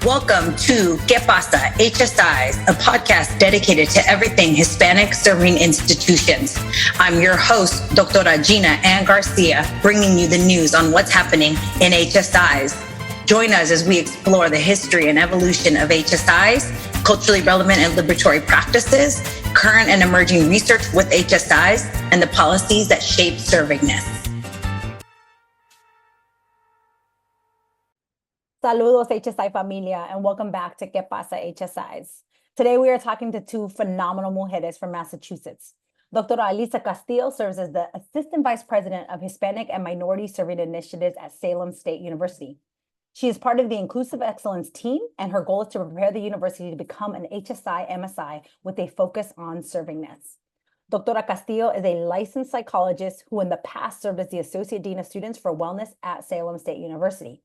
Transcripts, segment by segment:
Welcome to ¿Qué pasa? HSIs, a podcast dedicated to everything Hispanic serving institutions. I'm your host, Dr. Gina Ann Garcia, bringing you the news on what's happening in HSIs. Join us as we explore the history and evolution of HSIs, culturally relevant and liberatory practices, current and emerging research with HSIs, and the policies that shape Servingness. Saludos HSI familia, and welcome back to ¿Qué pasa HSIs? Today we are talking to two phenomenal mujeres from Massachusetts. Dr. Elisa Castillo serves as the Assistant Vice President of Hispanic and Minority Serving Initiatives at Salem State University. She is part of the Inclusive Excellence team, and her goal is to prepare the university to become an HSI MSI with a focus on servingness. Dr. Castillo is a licensed psychologist who in the past served as the Associate Dean of Students for Wellness at Salem State University.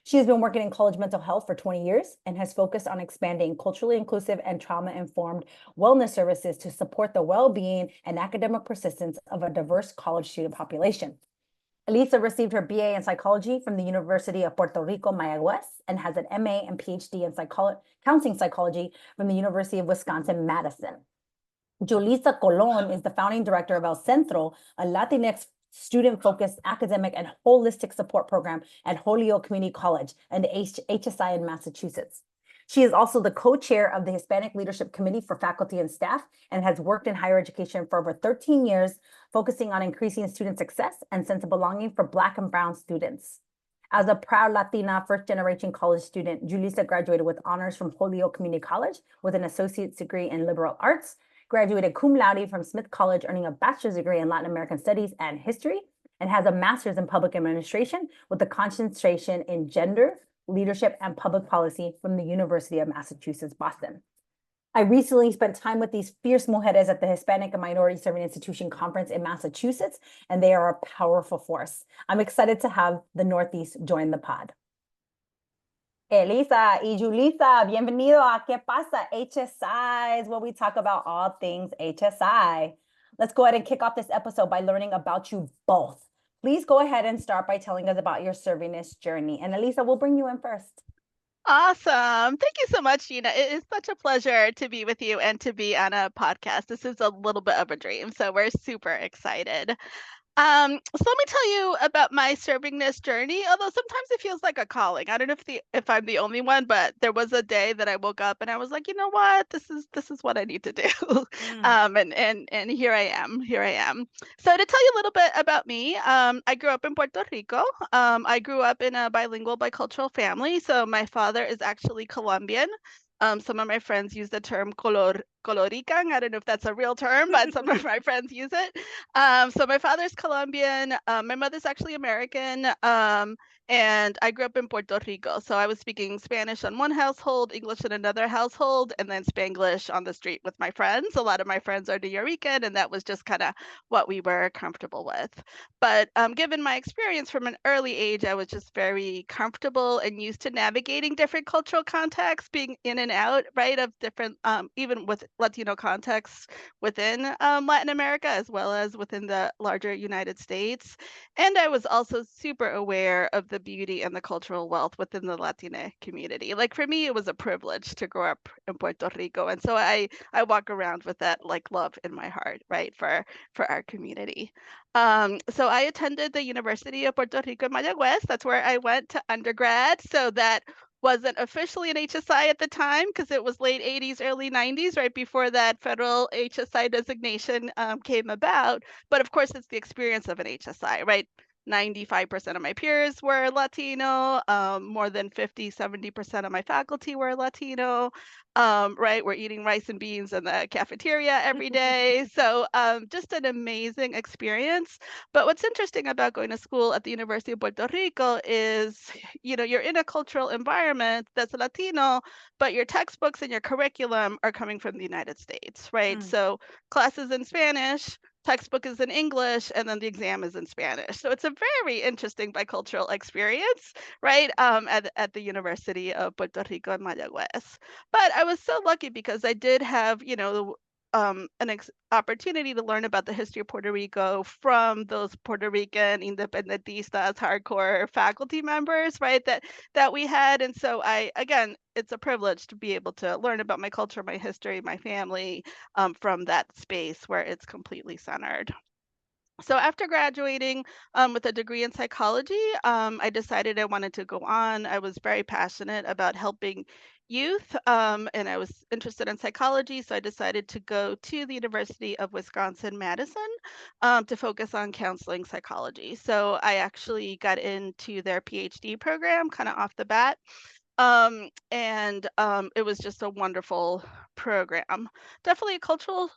She has been working in college mental health for 20 years and has focused on expanding culturally inclusive and trauma-informed wellness services to support the well-being and academic persistence of a diverse college student population. Elisa received her BA in psychology from the University of Puerto Rico, Mayagüez, and has an MA and PhD in counseling psychology from the University of Wisconsin-Madison. Julissa Colón is the founding director of Centro, a Latinx student-focused academic and holistic support program at Holyoke Community College and the HSI in Massachusetts. She is also the co-chair of the Hispanic Leadership Committee for faculty and staff and has worked in higher education for over 13 years, focusing on increasing student success and sense of belonging for Black and Brown students. As a proud Latina first-generation college student, Julissa graduated with honors from Holyoke Community College with an associate's degree in liberal arts, graduated cum laude from Smith College, earning a bachelor's degree in Latin American Studies and History, and has a master's in public administration with a concentration in gender, leadership, and public policy from the University of Massachusetts, Boston. I recently spent time with these fierce mujeres at the Hispanic and Minority Serving Institution Conference in Massachusetts, and they are a powerful force. I'm excited to have the Northeast join the pod. Elisa y Julissa, bienvenido a ¿Qué pasa? HSIs, where we talk about all things HSI. Let's go ahead and kick off this episode by learning about you both. Please go ahead and start by telling us about your servingness journey. And Elisa, we'll bring you in first. Awesome. Thank you so much, Gina. It is such a pleasure to be with you and to be on a podcast. This is a little bit of a dream, so we're super excited. So let me tell you about my servingness journey, although sometimes it feels like a calling. I don't know if I'm the only one, but there was a day that I woke up and I was like, you know what, this is what I need to do. And here I am. So to tell you a little bit about me, I grew up in Puerto Rico. I grew up in a bilingual, bicultural family. So my father is actually Colombian. Some of my friends use the term Colorican. I don't know if that's a real term, but some of my friends use it. So my father's Colombian. My mother's actually American. And I grew up in Puerto Rico. So I was speaking Spanish on one household, English in another household, and then Spanglish on the street with my friends. A lot of my friends are New Rican, and that was just kind of what we were comfortable with. But given my experience from an early age, I was just very comfortable and used to navigating different cultural contexts, being in and out, right, of different, even with Latino contexts within Latin America, as well as within the larger United States. And I was also super aware of the beauty and the cultural wealth within the Latina community. Like for me, it was a privilege to grow up in Puerto Rico. And so I walk around with that like love in my heart, right, for our community. So I attended the University of Puerto Rico, Mayagüez. That's where I went to undergrad. So that wasn't officially an HSI at the time because it was late 80s, early 90s, right before that federal HSI designation came about. But of course, it's the experience of an HSI, right? 95% of my peers were Latino, more than 70% of my faculty were Latino, right? We're eating rice and beans in the cafeteria every day. So just an amazing experience. But what's interesting about going to school at the University of Puerto Rico is, you're in a cultural environment that's Latino, but your textbooks and your curriculum are coming from the United States, right? So classes in Spanish, textbook is in English, and then the exam is in Spanish. So it's a very interesting bicultural experience, right, at the University of Puerto Rico in Mayagüez. But I was so lucky because I did have, opportunity to learn about the history of Puerto Rico from those Puerto Rican independentistas, hardcore faculty members, right? That we had, and so again, it's a privilege to be able to learn about my culture, my history, my family, from that space where it's completely centered. So after graduating with a degree in psychology, I decided I wanted to go on. I was very passionate about helping youth, and I was interested in psychology. So I decided to go to the University of Wisconsin-Madison to focus on counseling psychology. So I actually got into their PhD program kind of off the bat. And it was just a wonderful program. Definitely a cultural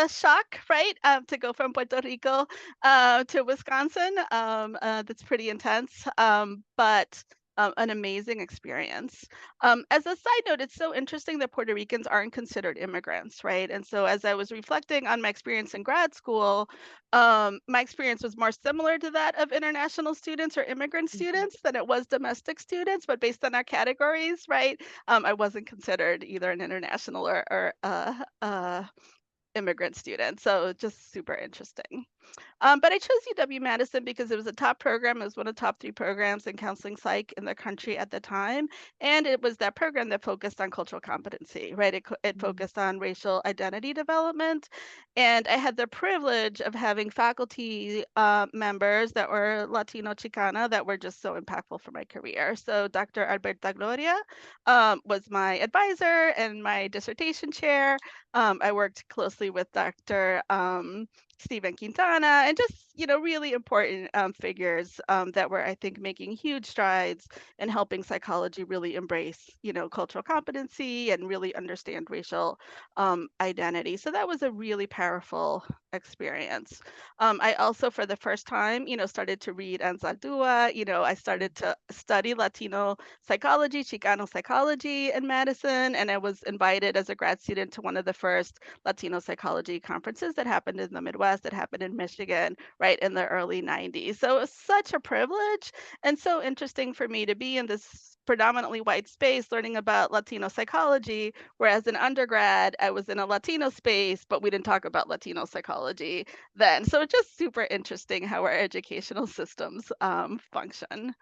shock, right? To go from Puerto Rico to Wisconsin. That's pretty intense, but an amazing experience. As a side note, it's so interesting that Puerto Ricans aren't considered immigrants, right? And so as I was reflecting on my experience in grad school, my experience was more similar to that of international students or immigrant students than it was domestic students, but based on our categories, right? I wasn't considered either an international or immigrant student. So just super interesting. But I chose UW-Madison because it was a top program. It was one of the top 3 programs in counseling psych in the country at the time. And it was that program that focused on cultural competency, right? It focused on racial identity development. And I had the privilege of having faculty members that were Latino Chicana that were just so impactful for my career. So Dr. Alberta Gloria was my advisor and my dissertation chair. I worked closely with Dr. Stephen Quintana, and just, really important figures that were, I think, making huge strides in helping psychology really embrace, cultural competency and really understand racial identity. So that was a really powerful experience. I also, for the first time, started to read Anzaldúa. I started to study Latino psychology, Chicano psychology in Madison, and I was invited as a grad student to one of the first Latino psychology conferences that happened in the Midwest, that happened in Michigan, right in the early 90s. So it was such a privilege and so interesting for me to be in this predominantly white space learning about Latino psychology, whereas in undergrad, I was in a Latino space, but we didn't talk about Latino psychology then. So it's just super interesting how our educational systems function.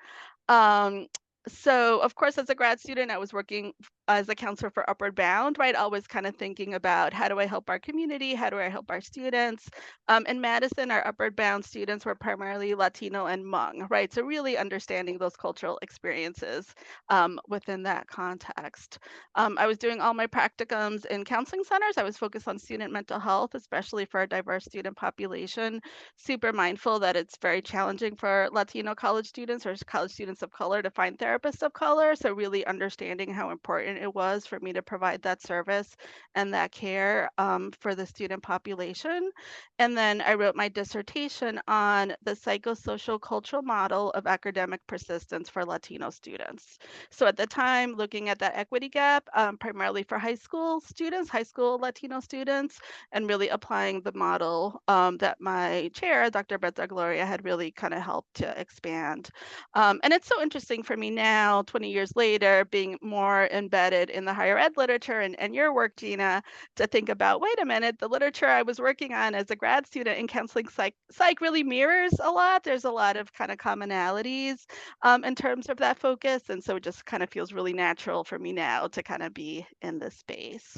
Um, so of course, as a grad student, I was working as a counselor for Upward Bound, right? Always kind of thinking about how do I help our community? How do I help our students? In Madison, our Upward Bound students were primarily Latino and Hmong, right? So really understanding those cultural experiences within that context. I was doing all my practicums in counseling centers. I was focused on student mental health, especially for a diverse student population. Super mindful that it's very challenging for Latino college students or college students of color to find therapists of color. So really understanding how important it was for me to provide that service and that care for the student population. And then I wrote my dissertation on the psychosocial cultural model of academic persistence for Latino students. So at the time, looking at that equity gap, primarily for high school students, high school Latino students, and really applying the model that my chair, Dr. Berta Gloria, had really kind of helped to expand. And it's so interesting for me now, 20 years later, being more embedded in the higher ed literature and your work, Gina, to think about, wait a minute, the literature I was working on as a grad student in counseling psych really mirrors a lot. There's a lot of kind of commonalities in terms of that focus. And so it just kind of feels really natural for me now to kind of be in this space.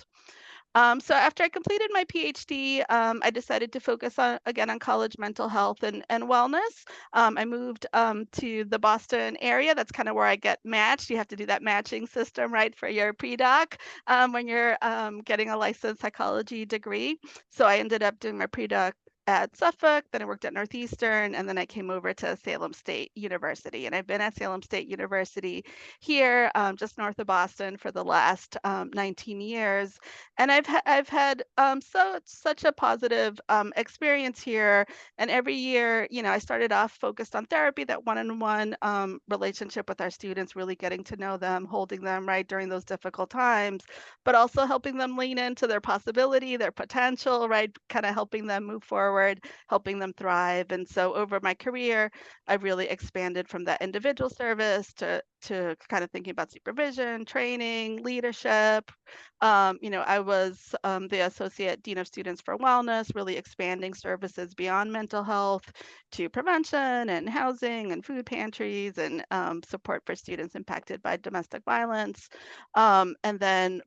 So after I completed my PhD, I decided to focus again on college mental health and wellness. I moved to the Boston area. That's kind of where I get matched. You have to do that matching system, right, for your pre-doc when you're getting a licensed psychology degree. So I ended up doing my pre-doc at Suffolk, then I worked at Northeastern, and then I came over to Salem State University. And I've been at Salem State University here, just north of Boston, for the last 19 years. And I've had such a positive experience here. And every year, I started off focused on therapy, that one-on-one relationship with our students, really getting to know them, holding them right during those difficult times, but also helping them lean into their possibility, their potential, right? Kind of helping them move forward forward, helping them thrive. And so over my career, I've really expanded from that individual service to kind of thinking about supervision, training, leadership. I was the Associate Dean of Students for Wellness, really expanding services beyond mental health to prevention and housing and food pantries and support for students impacted by domestic violence. And then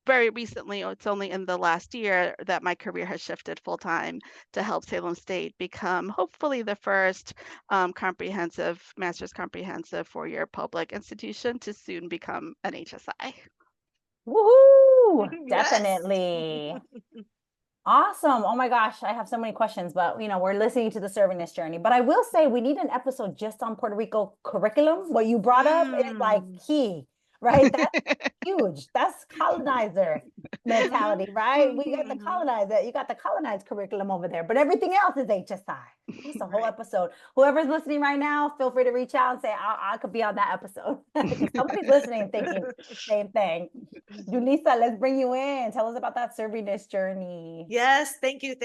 very recently, it's only in the last year that my career has shifted full time to help Salem State become hopefully the first master's comprehensive 4-year public institution to soon become an HSI. Woohoo! Yes. Definitely. Awesome. Oh my gosh, I have so many questions, but we're listening to the Servingness journey. But I will say we need an episode just on Puerto Rico curriculum. What you brought up is like key, right? That's huge. That's colonizer mentality, right? We got the colonizer, you got the colonized curriculum over there, but everything else is HSI. It's a whole Right. episode. Whoever's listening right now, feel free to reach out and say, I could be on that episode. Somebody's listening thinking same thing. Julissa, let's bring you in. Tell us about that Servingness journey. Yes, thank you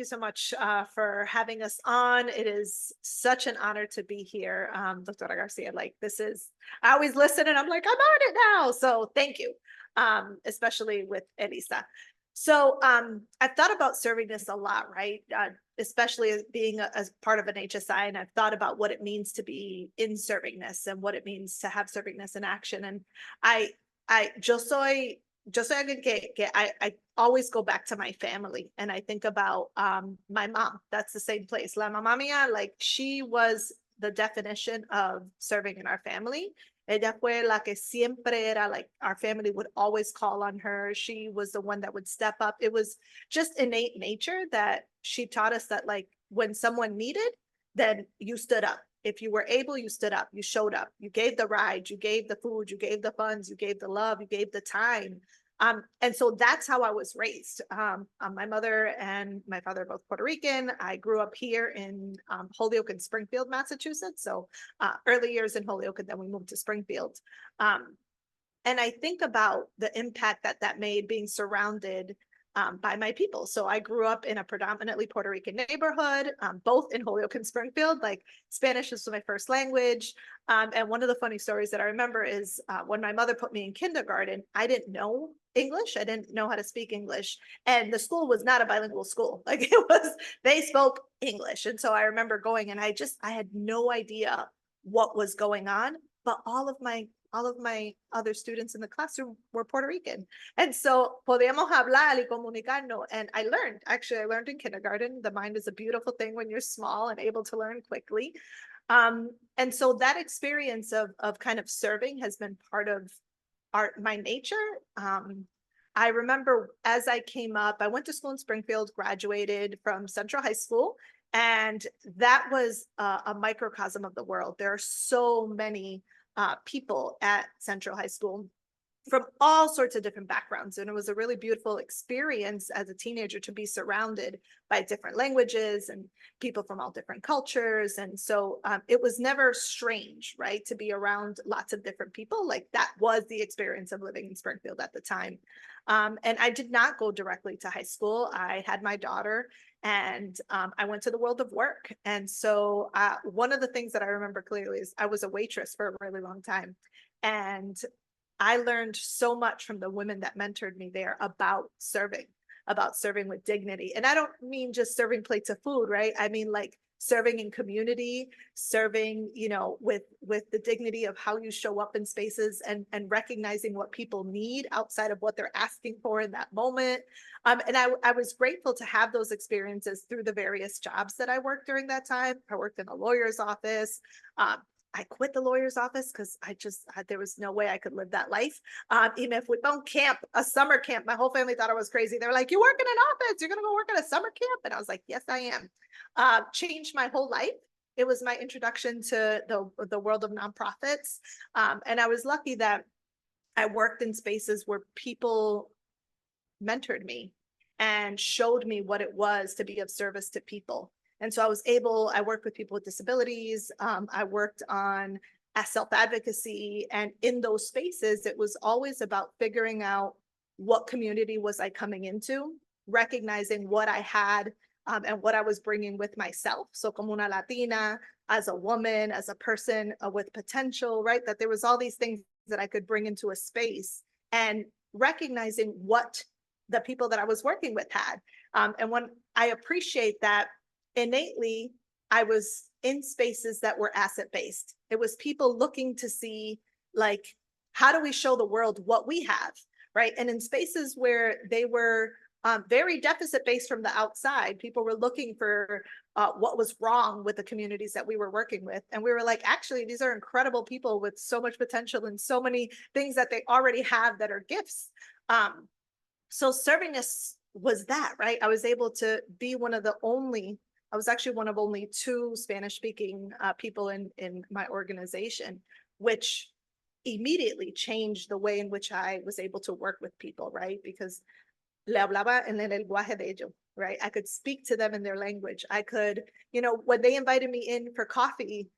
so much for having us on. It is such an honor to be here, Doctora Garcia. Like I always listen and I'm like, I'm on it now. So thank you, especially with Elisa. So I've thought about servingness a lot, right? Especially as being as part of an HSI, and I've thought about what it means to be in servingness and what it means to have servingness in action. And yo soy alguien que I always go back to my family, and I think about my mom. That's the same place. La mamá mía, like she was the definition of serving in our family. Ella fue la que siempre era, like our family would always call on her. She was the one that would step up. It was just innate nature that she taught us that like when someone needed, then you stood up. If you were able, you stood up, you showed up, you gave the ride, you gave the food, you gave the funds, you gave the love, you gave the time. And so that's how I was raised. My mother and my father are both Puerto Rican. I grew up here in Holyoke and Springfield, Massachusetts. So early years in Holyoke, and then we moved to Springfield. And I think about the impact that made being surrounded by my people. So I grew up in a predominantly Puerto Rican neighborhood, both in Holyoke and Springfield. Like Spanish was my first language. And one of the funny stories that I remember is when my mother put me in kindergarten, I didn't know English. I didn't know how to speak English. And the school was not a bilingual school. Like they spoke English. And so I remember going and I had no idea what was going on, but all of my other students in the classroom were Puerto Rican. And so podíamos hablar y comunicarnos. And I learned in kindergarten. The mind is a beautiful thing when you're small and able to learn quickly. And so that experience of kind of serving has been part of my nature. I remember as I came up, I went to school in Springfield, graduated from Centro High School, and that was a microcosm of the world. There are so many people at Central High School from all sorts of different backgrounds. And it was a really beautiful experience as a teenager to be surrounded by different languages and people from all different cultures. And so it was never strange, right, to be around lots of different people. Like that was the experience of living in Springfield at the time. And I did not go directly to high school. I had my daughter and I went to the world of work. And so one of the things that I remember clearly is I was a waitress for a really long time. And I learned so much from the women that mentored me there about serving with dignity. And I don't mean just serving plates of food, right? I mean like serving in community, serving, with the dignity of how you show up in spaces and recognizing what people need outside of what they're asking for in that moment. And I was grateful to have those experiences through the various jobs that I worked during that time. I worked in a lawyer's office. I quit the lawyer's office because there was no way I could live that life. Even if we found camp, a summer camp, my whole family thought I was crazy. They were like, you work in an office, you're going to go work at a summer camp? And I was like, yes, I am. Changed my whole life. It was my introduction to the world of nonprofits. And I was lucky that I worked in spaces where people mentored me and showed me what it was to be of service to people. And so I worked with people with disabilities. I worked on self-advocacy. And in those spaces, it was always about figuring out what community was I coming into, recognizing what I had and what I was bringing with myself. So como una Latina, as a woman, as a person with potential, right? That there was all these things that I could bring into a space, and recognizing what the people that I was working with had. And when I appreciate that, innately, I was in spaces that were asset-based. It was people looking to see, like, how do we show the world what we have, right? And in spaces where they were very deficit-based from the outside, people were looking for what was wrong with the communities that we were working with. And we were like, actually, these are incredible people with so much potential and so many things that they already have that are gifts. So Servingness was that, right? I was able to be I was actually one of only 2 Spanish-speaking people in my organization, which immediately changed the way in which I was able to work with people, right? Because le hablaba en el lenguaje de ellos, right? I could speak to them in their language. I could, when they invited me in for coffee,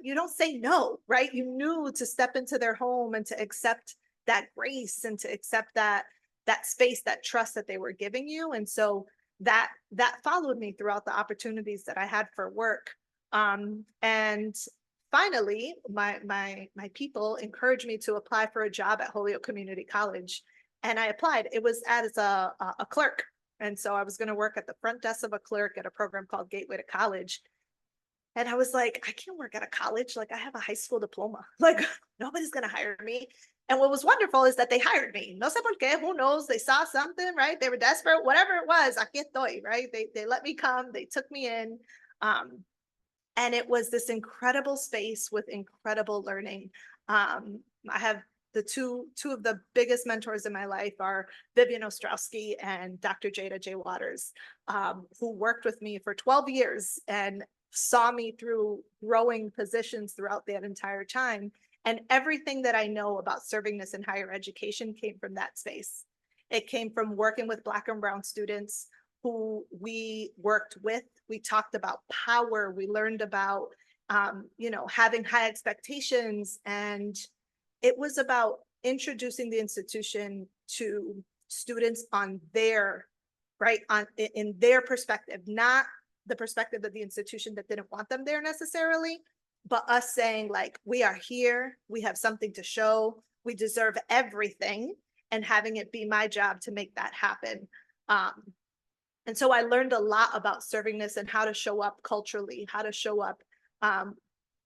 you don't say no, right? You knew to step into their home and to accept that grace and to accept that space, that trust that they were giving you. And so that followed me throughout the opportunities that I had for work. And finally, my people encouraged me to apply for a job at Holyoke Community College. And I applied. It was as a clerk. And so I was going to work at the front desk of a clerk at a program called Gateway to College. And I was like, I can't work at a college. Like, I have a high school diploma. Like, nobody's going to hire me. And what was wonderful is that they hired me. No sé por qué, who knows? They saw something, right? They were desperate, whatever it was. Aquí estoy, right? They let me come. They took me in. And it was this incredible space with incredible learning. I have the two of the biggest mentors in my life are Vivian Ostrowski and Dr. Jada J. Waters, who worked with me for 12 years and saw me through growing positions throughout that entire time. And everything that I know about servingness in higher education came from that space. It came from working with Black and Brown students who we worked with. We talked about power. We learned about, having high expectations. And it was about introducing the institution to students on their, in their perspective, not the perspective of the institution that didn't want them there necessarily, but us saying, like, we are here, we have something to show, we deserve everything, and having it be my job to make that happen. And so I learned a lot about servingness and how to show up culturally, how to show up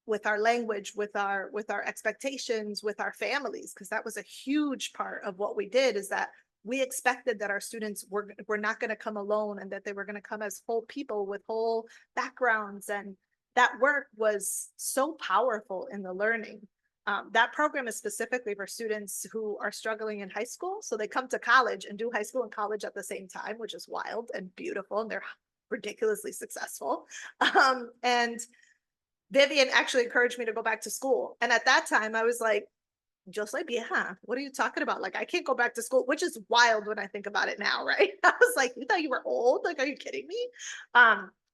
with our language, with our expectations, with our families, because that was a huge part of what we did, is that we expected that our students were not going to come alone, and that they were going to come as whole people with whole backgrounds. And that work was so powerful in the learning. That program is specifically for students who are struggling in high school. So they come to college and do high school and college at the same time, which is wild and beautiful, and they're ridiculously successful. And Vivian actually encouraged me to go back to school. And at that time I was like, yo soy vieja, what are you talking about? Like, I can't go back to school, which is wild when I think about it now, right? I was like, you thought you were old? Like, are you kidding me?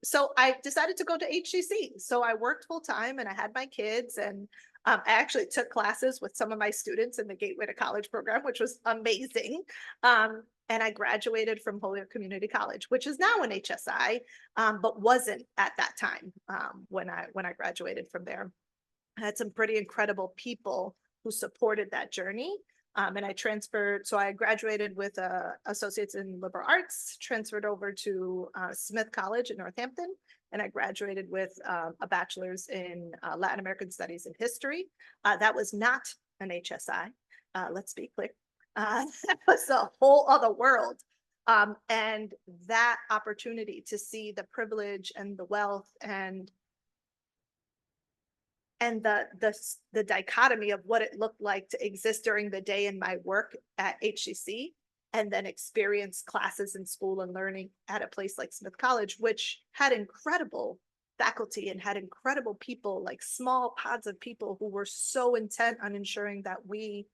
So I decided to go to HCC. So I worked full time and I had my kids, and I actually took classes with some of my students in the Gateway to College program, which was amazing. And I graduated from Holyoke Community College, which is now an HSI, but wasn't at that time when I graduated from there. I had some pretty incredible people who supported that journey. And I transferred, so I graduated with associates in liberal arts, transferred over to Smith College in Northampton, and I graduated with a bachelor's in Latin American studies and history. That was not an HSI, let's be clear. That was a whole other world. And that opportunity to see the privilege and the wealth and the dichotomy of what it looked like to exist during the day in my work at HCC, and then experience classes in school and learning at a place like Smith College, which had incredible faculty and had incredible people, like small pods of people who were so intent on ensuring that we,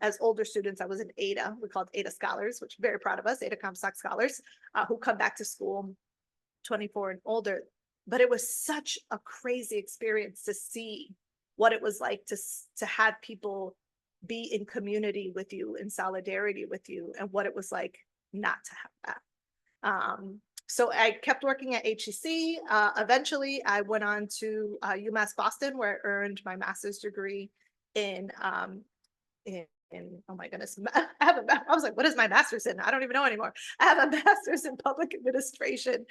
as older students, I was in ADA, we called ADA scholars, which I'm very proud of us, ADA Comstock scholars, who come back to school 24 and older. But it was such a crazy experience to see what it was like to have people be in community with you, in solidarity with you, and what it was like not to have that. So I kept working at HEC. Eventually, I went on to UMass Boston, where I earned my master's degree in oh my goodness, I was like, what is my master's in? I don't even know anymore. I have a master's in public administration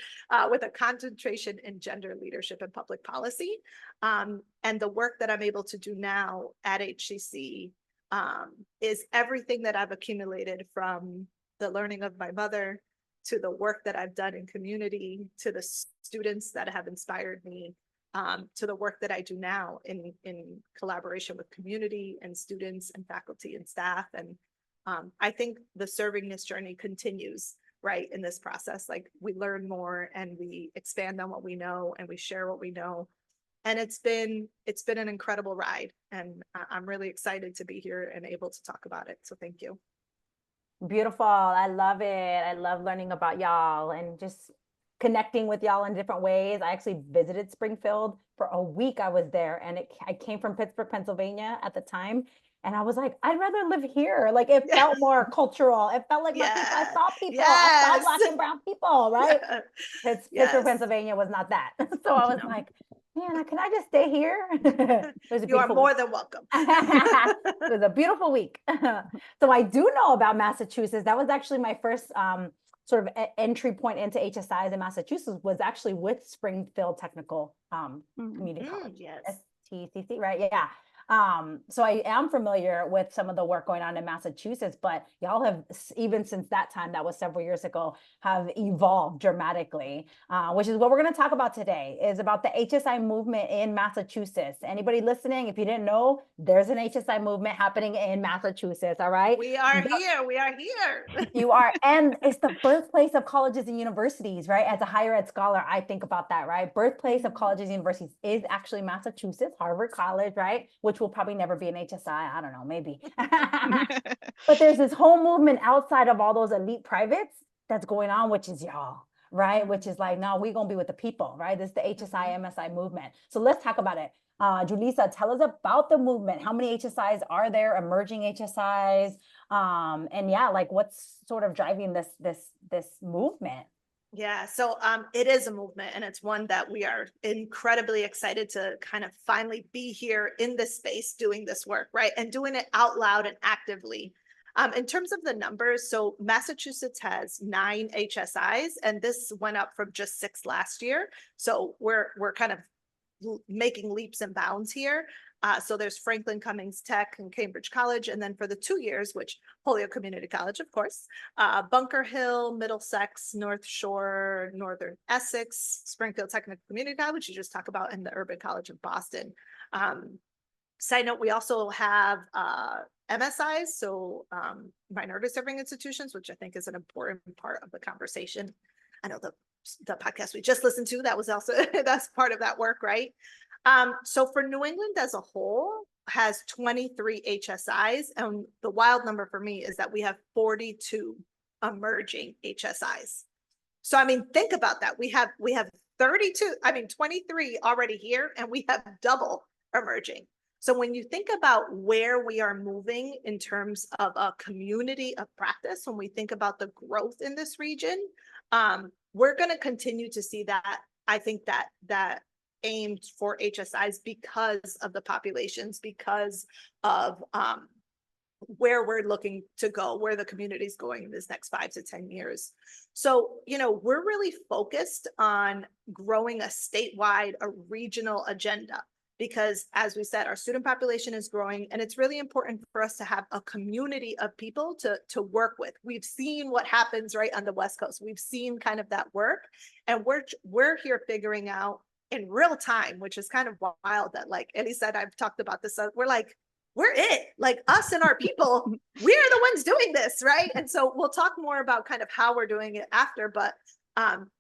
with a concentration in gender leadership and public policy. And the work that I'm able to do now at HCC is everything that I've accumulated from the learning of my mother to the work that I've done in community, to the students that have inspired me, to the work that I do now in collaboration with community and students and faculty and staff. And I think the Servingness journey continues, right, in this process. Like, we learn more and we expand on what we know and we share what we know. And it's been an incredible ride. And I'm really excited to be here and able to talk about it. So thank you. Beautiful. I love it. I love learning about y'all and just connecting with y'all in different ways. I actually visited Springfield for a week. I was there, and I came from Pittsburgh, Pennsylvania at the time. And I was like, I'd rather live here. Like, it felt more cultural. It felt like my people. I saw people. I saw Black and brown people, right? Pittsburgh, Pennsylvania was not that. So I was like, man, can I just stay here? You are more than welcome. It was a beautiful week. So I do know about Massachusetts. That was actually my first sort of entry point into HSIs in Massachusetts, was actually with Springfield Technical Community College. Yes. STCC, right? Yeah. So I am familiar with some of the work going on in Massachusetts, but y'all have, even since that time, that was several years ago, have evolved dramatically, which is what we're going to talk about today, is about the HSI movement in Massachusetts. Anybody listening, if you didn't know, there's an HSI movement happening in Massachusetts. All right. We are here. We are here. You are. And it's the birthplace of colleges and universities, right? As a higher ed scholar, I think about that, right? Birthplace of colleges and universities is actually Massachusetts, Harvard College, right? Which will probably never be an HSI. I don't know, maybe. But there's this whole movement outside of all those elite privates that's going on, which is y'all, right? Which is like, no, we're going to be with the people, right? This is the HSI MSI movement. So let's talk about it. Julissa, tell us about the movement. How many HSIs are there, emerging HSIs? And yeah, like, what's sort of driving this movement? Yeah, so it is a movement, and it's one that we are incredibly excited to kind of finally be here in this space doing this work, right? And doing it out loud and actively. In terms of the numbers, so Massachusetts has 9 HSIs, and this went up from just 6 last year. So we're kind of making leaps and bounds here. So there's Franklin Cummings Tech and Cambridge College. And then for the 2 years, which Holyoke Community College, of course, Bunker Hill, Middlesex, North Shore, Northern Essex, Springfield Technical Community College, you just talk about, in the Urban College of Boston. Side note, we also have MSIs, so minority serving institutions, which I think is an important part of the conversation. I know the podcast we just listened to, that was also, that's part of that work, right? So for New England as a whole has 23 HSIs. And the wild number for me is that we have 42 emerging HSIs. So, I mean, think about that. We have 23 already here, and we have double emerging. So when you think about where we are moving in terms of a community of practice, when we think about the growth in this region, we're going to continue to see that. I think that aimed for HSIs because of the populations, because of where we're looking to go, where the community is going in this next 5 to 10 years. So, we're really focused on growing a statewide, a regional agenda, because as we said, our student population is growing, and it's really important for us to have a community of people to work with. We've seen what happens right on the West Coast. We've seen kind of that work, and we're here figuring out in real time, which is kind of wild that, like Elisa and I've talked about this, we're it, like us and our people, we're the ones doing this, right? And so we'll talk more about kind of how we're doing it after, but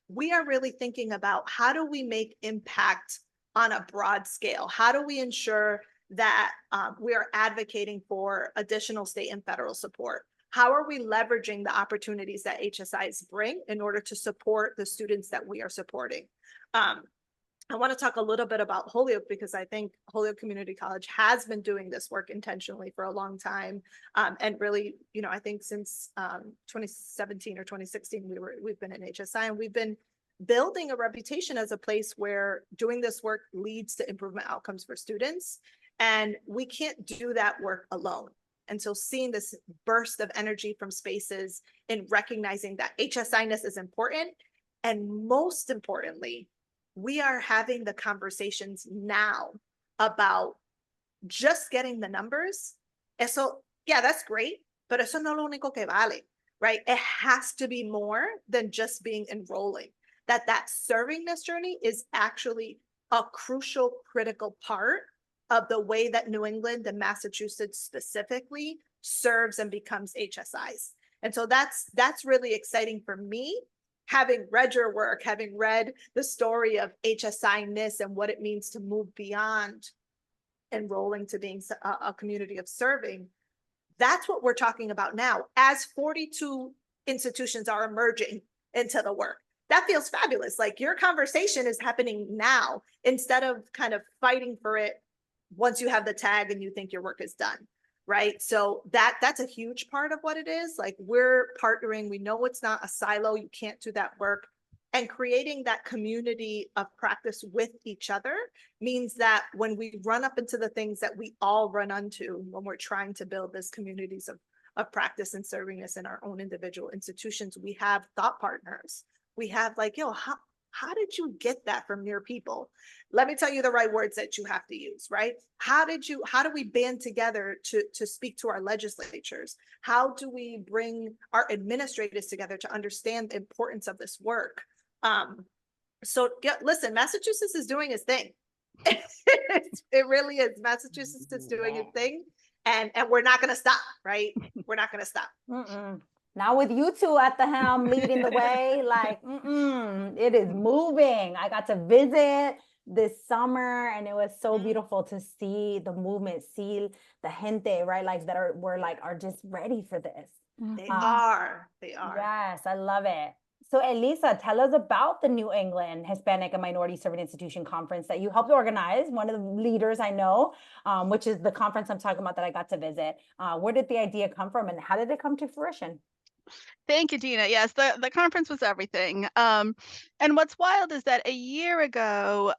we are really thinking about how do we make impact on a broad scale? How do we ensure that we are advocating for additional state and federal support? How are we leveraging the opportunities that HSIs bring in order to support the students that we are supporting? I want to talk a little bit about Holyoke because I think Holyoke Community College has been doing this work intentionally for a long time. And really, I think since 2017 or 2016, we've been in HSI, and we've been building a reputation as a place where doing this work leads to improvement outcomes for students. And we can't do that work alone. And so seeing this burst of energy from spaces and recognizing that HSI-ness is important, and most importantly, we are having the conversations now about just getting the numbers. Eso, yeah, that's great, but eso no lo único que vale, right? It has to be more than just being enrolling. That servingness journey is actually a crucial, critical part of the way that New England and Massachusetts specifically serves and becomes HSIs. And so that's really exciting for me, having read your work, having read the story of HSI-ness and what it means to move beyond enrolling to being a community of serving. That's what we're talking about now, as 42 institutions are emerging into the work. That feels fabulous. Like, your conversation is happening now instead of kind of fighting for it once you have the tag and you think your work is done. Right. So that's a huge part of what it is. Like, we're partnering. We know it's not a silo. You can't do that work. And creating that community of practice with each other means that when we run up into the things that we all run into when we're trying to build this communities of practice and servingness in our own individual institutions, we have thought partners. We have like, how did you get that from your people? Let me tell you the right words that you have to use, right? How do we band together to speak to our legislatures? How do we bring our administrators together to understand the importance of this work? So listen, Massachusetts is doing its thing. It really is. Massachusetts is doing its thing, and we're not going to stop, right? We're not going to stop. Now with you two at the helm leading the way, like, it is moving. I got to visit this summer, and it was so beautiful to see the movement, see the gente, right? Like, that are just ready for this. They are. Yes, I love it. So Elisa, tell us about the New England Hispanic and Minority Serving Institution Conference that you helped organize, one of the leaders I know, which is the conference I'm talking about that I got to visit. Where did the idea come from, and how did it come to fruition? Thank you, Gina. Yes, the conference was everything. And what's wild is that a year ago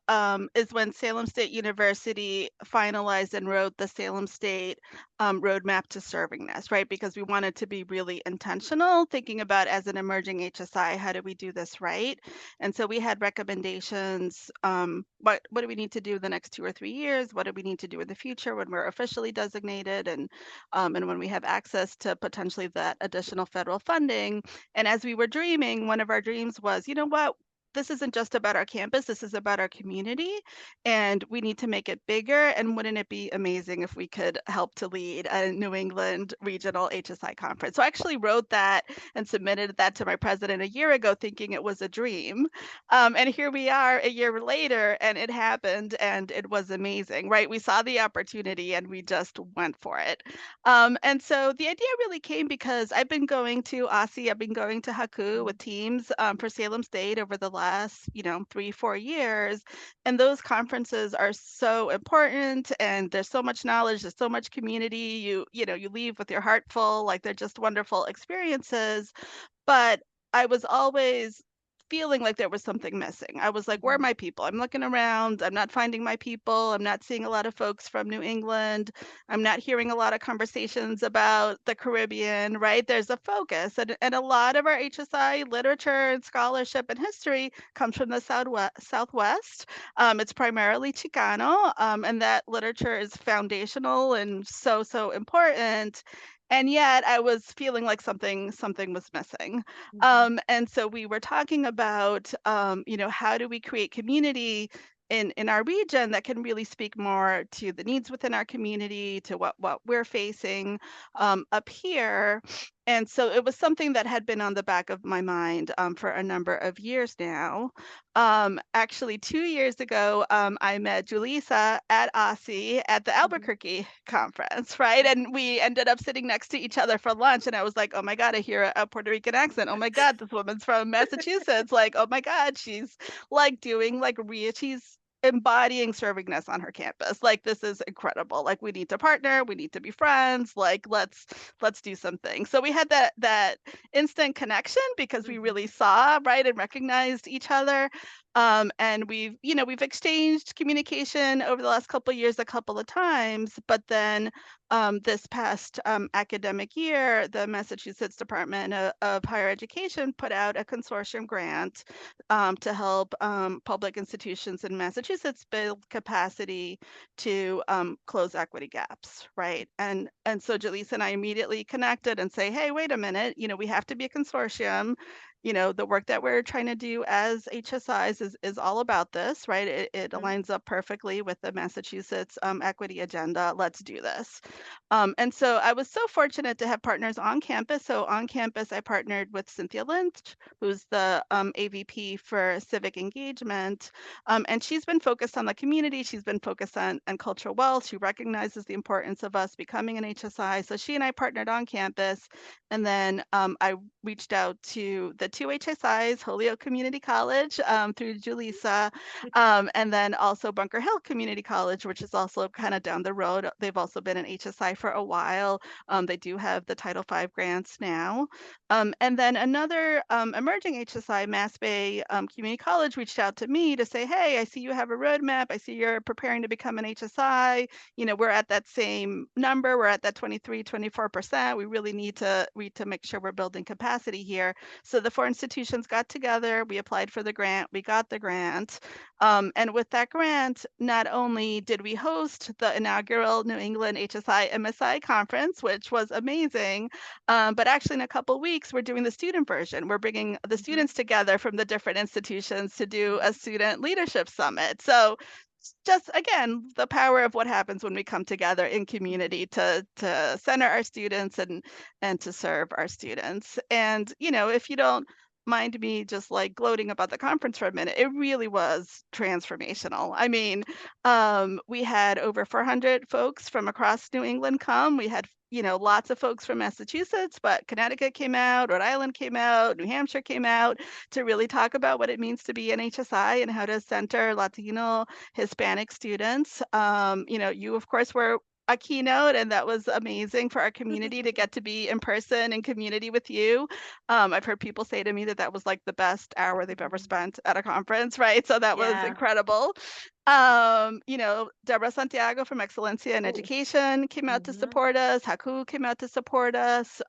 is when Salem State University finalized and wrote the Salem State roadmap to servingness, right? Because we wanted to be really intentional, thinking about, as an emerging HSI, how do we do this right? And so we had recommendations. What do we need to do the next 2 or 3 years? What do we need to do in the future when we're officially designated, and when we have access to potentially that additional federal funding? And as we were dreaming, one of our dreams was, you know what? This isn't just about our campus, this is about our community, and we need to make it bigger. And wouldn't it be amazing if we could help to lead a New England regional HSI conference? So I actually wrote that and submitted that to my president a year ago, thinking it was a dream. And here we are a year later, and it happened, and it was amazing, right? We saw the opportunity and we just went for it. And so the idea really came because I've been going to ASI, I've been going to Haku with teams for Salem State over the last, 3-4 years. And those conferences are so important, and there's so much knowledge, there's so much community. You leave with your heart full, like they're just wonderful experiences. But I was always feeling like there was something missing. I was like, where are my people? I'm looking around. I'm not finding my people. I'm not seeing a lot of folks from New England. I'm not hearing a lot of conversations about the Caribbean, right? There's a focus. And a lot of our HSI literature and scholarship and history comes from the Southwest. It's primarily Chicano, and that literature is foundational and so, so important. And yet I was feeling like something was missing. And so we were talking about, how do we create community in our region that can really speak more to the needs within our community, to what we're facing up here. And so it was something that had been on the back of my mind for a number of years now. Actually, 2 years ago, I met Julissa at OSSI at the Albuquerque conference, right? And we ended up sitting next to each other for lunch. And I was like, oh my God, I hear a Puerto Rican accent. Oh my God, this woman's from Massachusetts. Like, oh my God, she's like doing like she's embodying servingness on her campus. Like, this is incredible. Like, we need to partner, we need to be friends. Like, let's do something. So we had that instant connection because we really saw, right, and recognized each other. And we've exchanged communication over the last couple of years a couple of times, but then this past academic year, the Massachusetts Department of Higher Education put out a consortium grant to help public institutions in Massachusetts build capacity to close equity gaps, right? And so Julissa and I immediately connected and say, hey, wait a minute, we have to be a consortium. The work that we're trying to do as HSIs is all about this, right? It aligns up perfectly with the Massachusetts equity agenda. Let's do this. And so I was so fortunate to have partners on campus. So on campus, I partnered with Cynthia Lynch, who's the AVP for civic engagement. And she's been focused on the community. She's been focused on cultural wealth. She recognizes the importance of us becoming an HSI. So she and I partnered on campus. And then I reached out to the two HSIs, Holyoke Community College through Julissa, and then also Bunker Hill Community College, which is also kind of down the road. They've also been an HSI for a while. They do have the Title V grants now. And then another emerging HSI, Mass Bay Community College, reached out to me to say, hey, I see you have a roadmap. I see you're preparing to become an HSI. We're at that same number. We're at that 24%. We really need to make sure we're building capacity here. So the four institutions got together. We applied for the grant. We got the grant. And with that grant, not only did we host the inaugural New England HSI MSI conference, which was amazing, but actually in a couple weeks, we're doing the student version. We're bringing the students together from the different institutions to do a student leadership summit. So just again, the power of what happens when we come together in community to center our students and to serve our students. And if you don't mind me just like gloating about the conference for a minute, it really was transformational. I mean, we had over 400 folks from across New England come. We had lots of folks from Massachusetts, but Connecticut came out, Rhode Island came out, New Hampshire came out to really talk about what it means to be an HSI and how to center Latino, Hispanic students. You of course were a keynote, and that was amazing for our community to get to be in person in community with you. I've heard people say to me that was like the best hour they've ever spent at a conference, right? So that was incredible. Deborah Santiago from Excelencia in Education came out to support us. Haku came out to support us.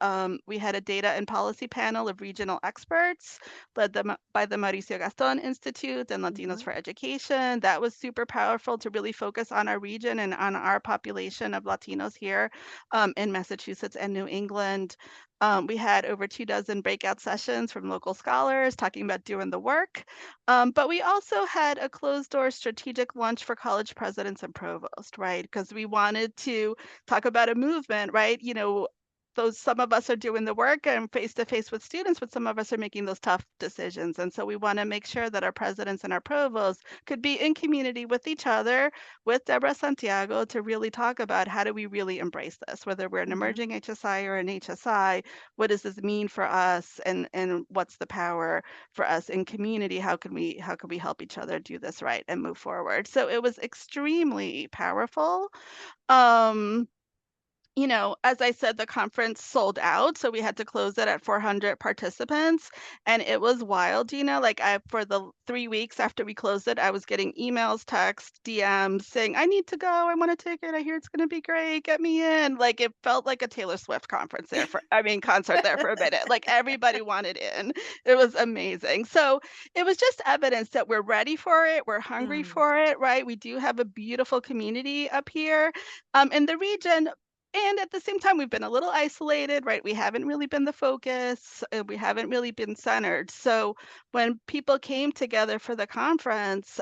We had a data and policy panel of regional experts led by the Mauricio Gaston Institute and Latinos for Education. That was super powerful to really focus on our region and on our population of Latinos here in Massachusetts and New England. We had over 24 breakout sessions from local scholars talking about doing the work. But we also had a closed door strategic lunch for college presidents and provosts, right? Because we wanted to talk about a movement, right? Some of us are doing the work and face to face with students, but some of us are making those tough decisions. And so we want to make sure that our presidents and our provosts could be in community with each other, with Deborah Santiago, to really talk about how do we really embrace this, whether we're an emerging HSI or an HSI, what does this mean for us, and what's the power for us in community? How can we help each other do this right and move forward? So it was extremely powerful. As I said, the conference sold out, so we had to close it at 400 participants, and it was wild, like for the 3 weeks after we closed it, I was getting emails, texts, DMs saying, I need to go, I want a ticket, I hear it's going to be great, get me in. Like, it felt like a Taylor Swift concert there for a minute. Like, everybody wanted in. It was amazing. So it was just evidence that we're ready for it, we're hungry for it, right? We do have a beautiful community up here in the region. And at the same time, we've been a little isolated, right? We haven't really been the focus. We haven't really been centered. So when people came together for the conference,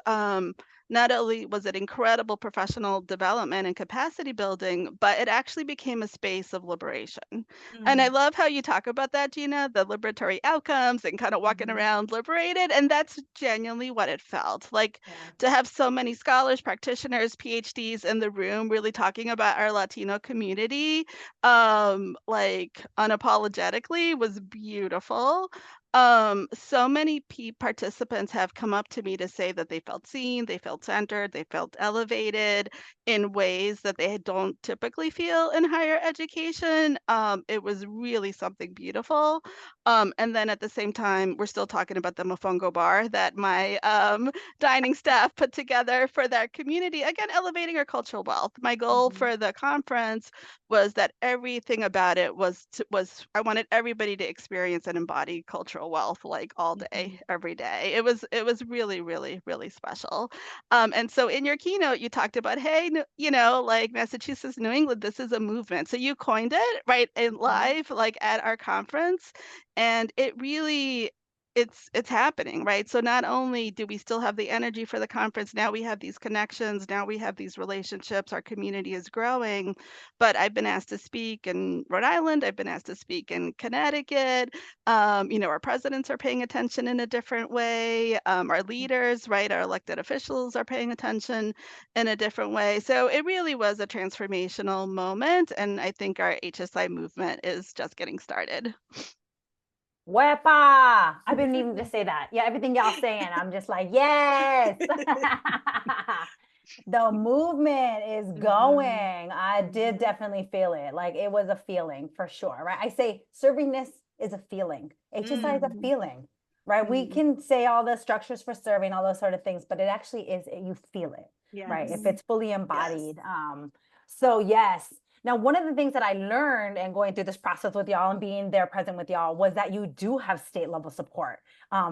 not only was it incredible professional development and capacity building, but it actually became a space of liberation. And I love how you talk about that, Gina, the liberatory outcomes and kind of walking around liberated. And that's genuinely what it felt like. Yeah. To have so many scholars, practitioners, PhDs in the room really talking about our Latino community, like unapologetically, was beautiful. So many participants have come up to me to say that they felt seen, they felt centered, they felt elevated in ways that they don't typically feel in higher education. It was really something beautiful. And then at the same time, we're still talking about the mofongo bar that my dining staff put together for their community. Again, elevating our cultural wealth. My goal for the conference was that everything about it was I wanted everybody to experience and embody cultural wealth like all day, every day. It was really, really, really special. And so in your keynote, you talked about, hey, like Massachusetts, New England, this is a movement. So you coined it right in live, like at our conference, and it really it's happening, right? So not only do we still have the energy for the conference, now we have these connections, now we have these relationships, our community is growing. But I've been asked to speak in Rhode Island, I've been asked to speak in Connecticut. Our presidents are paying attention in a different way. Our leaders, right, our elected officials are paying attention in a different way. So it really was a transformational moment. And I think our HSI movement is just getting started. Wepa! I've been needing to say that. Yeah, everything y'all saying, I'm just like, yes. The movement is going. I did definitely feel it. Like it was a feeling for sure, right? I say servingness is a feeling. HSI is a feeling, right? We can say all the structures for serving, all those sort of things, but it actually is, you feel it, right? If it's fully embodied. So yes. Now, one of the things that I learned and going through this process with y'all and being there present with y'all was that you do have state level support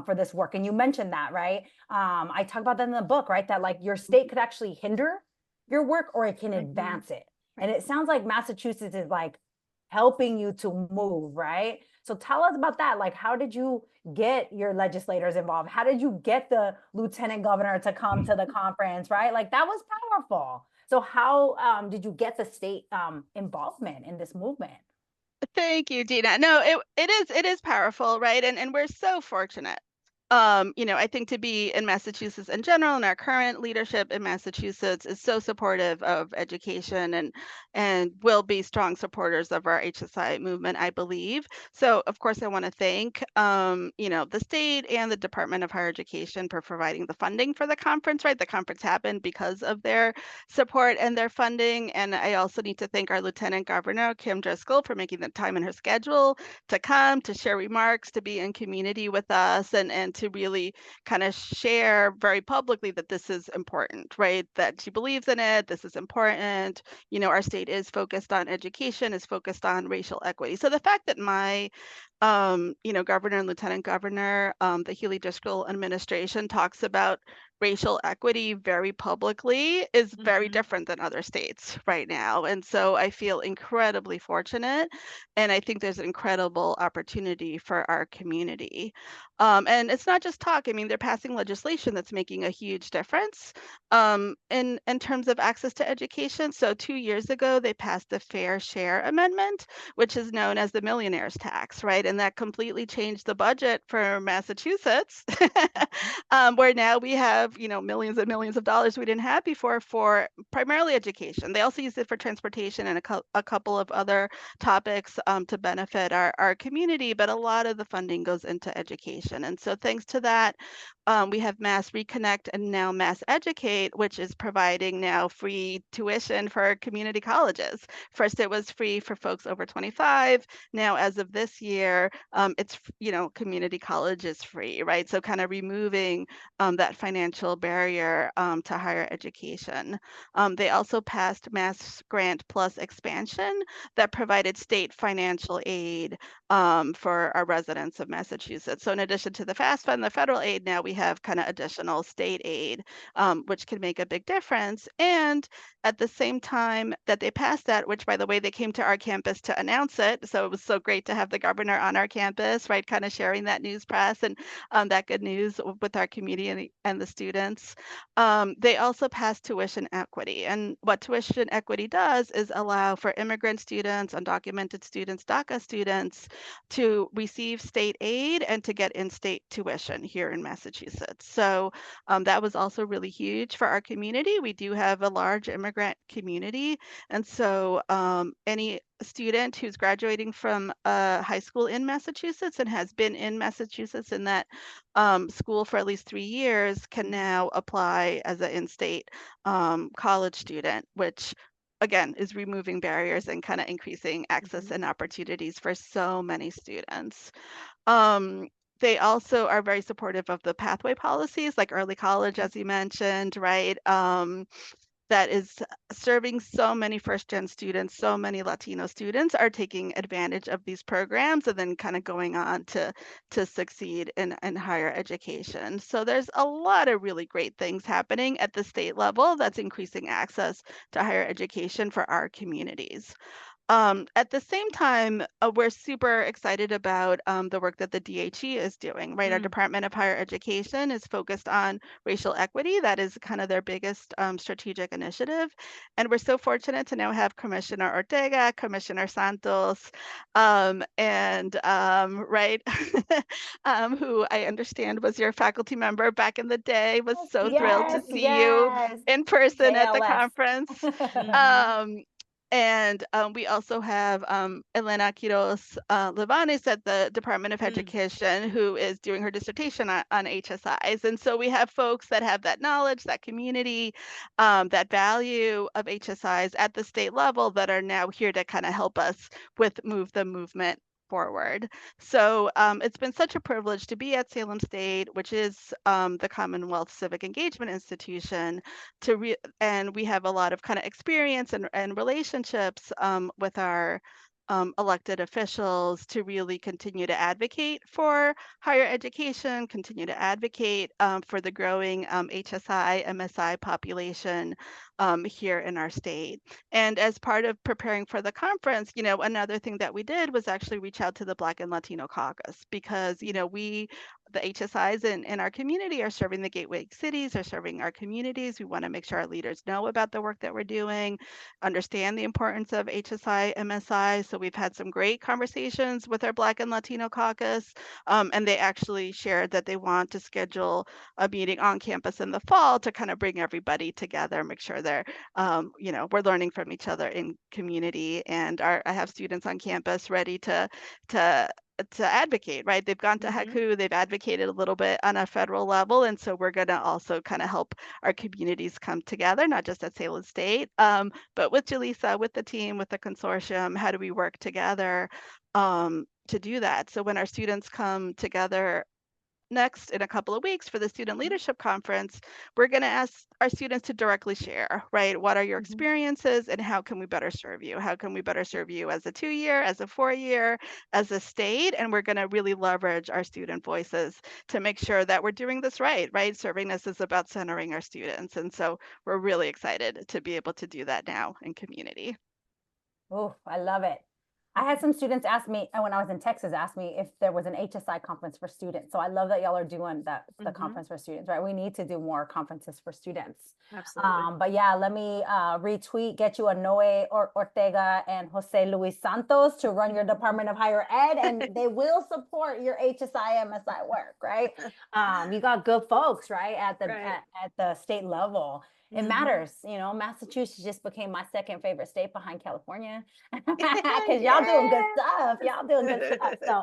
for this work. And you mentioned that, right? I talk about that in the book, right? That like your state could actually hinder your work or it can advance it. And it sounds like Massachusetts is like helping you to move, right? So tell us about that. Like, how did you get your legislators involved? How did you get the lieutenant governor to come to the conference, right? Like that was powerful. So how did you get the state involvement in this movement? Thank you, Dina. No, it is powerful, right? And we're so fortunate. I think to be in Massachusetts in general, and our current leadership in Massachusetts is so supportive of education and will be strong supporters of our HSI movement, I believe. So of course I want to thank the state and the Department of Higher Education for providing the funding for the conference, right? The conference happened because of their support and their funding. And I also need to thank our Lieutenant Governor, Kim Driscoll, for making the time in her schedule to come, to share remarks, to be in community with us, and to really kind of share very publicly that this is important, right? That she believes in it. This is important. Our state is focused on education, is focused on racial equity. So the fact that my governor and lieutenant governor, the Healy Driscoll administration talks about racial equity very publicly is very different than other states right now. And so I feel incredibly fortunate. And I think there's an incredible opportunity for our community. And it's not just talk. I mean, they're passing legislation that's making a huge difference in terms of access to education. So 2 years ago, they passed the Fair Share Amendment, which is known as the millionaire's tax, right? And that completely changed the budget for Massachusetts, where now we have, millions and millions of dollars we didn't have before for primarily education. They also use it for transportation and a couple of other topics to benefit our community, but a lot of the funding goes into education. And so thanks to that, we have Mass Reconnect and now Mass Educate, which is providing now free tuition for community colleges. First, it was free for folks over 25. Now, as of this year, it's, community college is free, right? So kind of removing that financial barrier to higher education. They also passed Mass Grant Plus expansion that provided state financial aid for our residents of Massachusetts. So in addition to the FAFSA and the federal aid, now we have kind of additional state aid, which can make a big difference. And at the same time that they passed that, which by the way, they came to our campus to announce it. So it was so great to have the governor on our campus, right? Kind of sharing that news press and that good news with our community and the students. They also passed tuition equity. And what tuition equity does is allow for immigrant students, undocumented students, DACA students to receive state aid and to get in-state tuition here in Massachusetts. So that was also really huge for our community. We do have a large immigrant community. And so any student who's graduating from high school in Massachusetts and has been in Massachusetts in that school for at least 3 years can now apply as an in-state college student, which again is removing barriers and kind of increasing access and opportunities for so many students. They also are very supportive of the pathway policies like early college, as you mentioned, right? That is serving so many first-gen students, so many Latino students are taking advantage of these programs and then kind of going on to succeed in higher education. So there's a lot of really great things happening at the state level that's increasing access to higher education for our communities. At the same time, we're super excited about the work that the DHE is doing, right? Our Department of Higher Education is focused on racial equity. That is kind of their biggest strategic initiative. And we're so fortunate to now have Commissioner Ortega, Commissioner Santos, right, who I understand was your faculty member back in the day, was so thrilled to see you in person at the conference. And we also have Elena Quiroz Livanes at the Department of Education, who is doing her dissertation on HSIs. And so we have folks that have that knowledge, that community, that value of HSIs at the state level that are now here to kind of help us move the movement forward. So it's been such a privilege to be at Salem State, which is the Commonwealth Civic Engagement Institution, and we have a lot of kind of experience and relationships with our elected officials to really continue to advocate for higher education, continue to advocate for the growing HSI, MSI population here in our state. And as part of preparing for the conference, another thing that we did was actually reach out to the Black and Latino caucus because, the HSIs in our community are serving the gateway cities, are serving our communities. We want to make sure our leaders know about the work that we're doing, understand the importance of HSI, MSI. So we've had some great conversations with our Black and Latino caucus, and they actually shared that they want to schedule a meeting on campus in the fall to kind of bring everybody together, make sure they're, we're learning from each other in community. And I have students on campus ready to advocate, right? They've gone to HECU, they've advocated a little bit on a federal level. And so we're going to also kind of help our communities come together, not just at Salem State, but with Julissa, with the team, with the consortium. How do we work together to do that? So when our students come together next in a couple of weeks for the Student Leadership Conference, we're going to ask our students to directly share, right? What are your experiences and how can we better serve you? How can we better serve you as a 2-year, as a 4-year, as a state? And we're going to really leverage our student voices to make sure that we're doing this right? Servingness is about centering our students. And so we're really excited to be able to do that now in community. Oh, I love it. I had some students ask me, when I was in Texas, ask me if there was an HSI conference for students. So I love that y'all are doing that, the conference for students, right? We need to do more conferences for students. Absolutely. But yeah, let me get you a Noe Ortega and Jose Luis Santos to run your Department of Higher Ed, and they will support your HSI, MSI work, right? You got good folks, right, at the state level. It matters, Massachusetts just became my second favorite state behind California because y'all doing good stuff. Y'all doing good stuff. So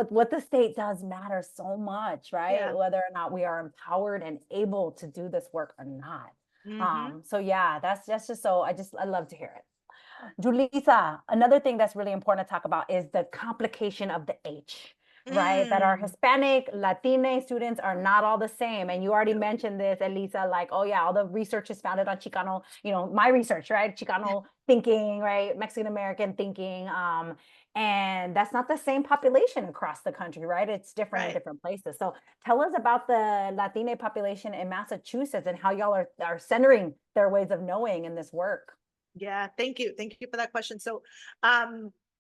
what the state does matters so much, right? Yeah. Whether or not we are empowered and able to do this work or not. So yeah, that's just so I love to hear it. Julissa, another thing that's really important to talk about is the complication of the H. right? That our Hispanic, Latina students are not all the same. And you already mentioned this, Elisa, like, oh yeah, all the research is founded on Chicano, my research, right? Chicano thinking, right? Mexican-American thinking. And that's not the same population across the country, right? It's different in different places. So tell us about the Latina population in Massachusetts and how y'all are centering their ways of knowing in this work. Yeah, thank you. Thank you for that question. So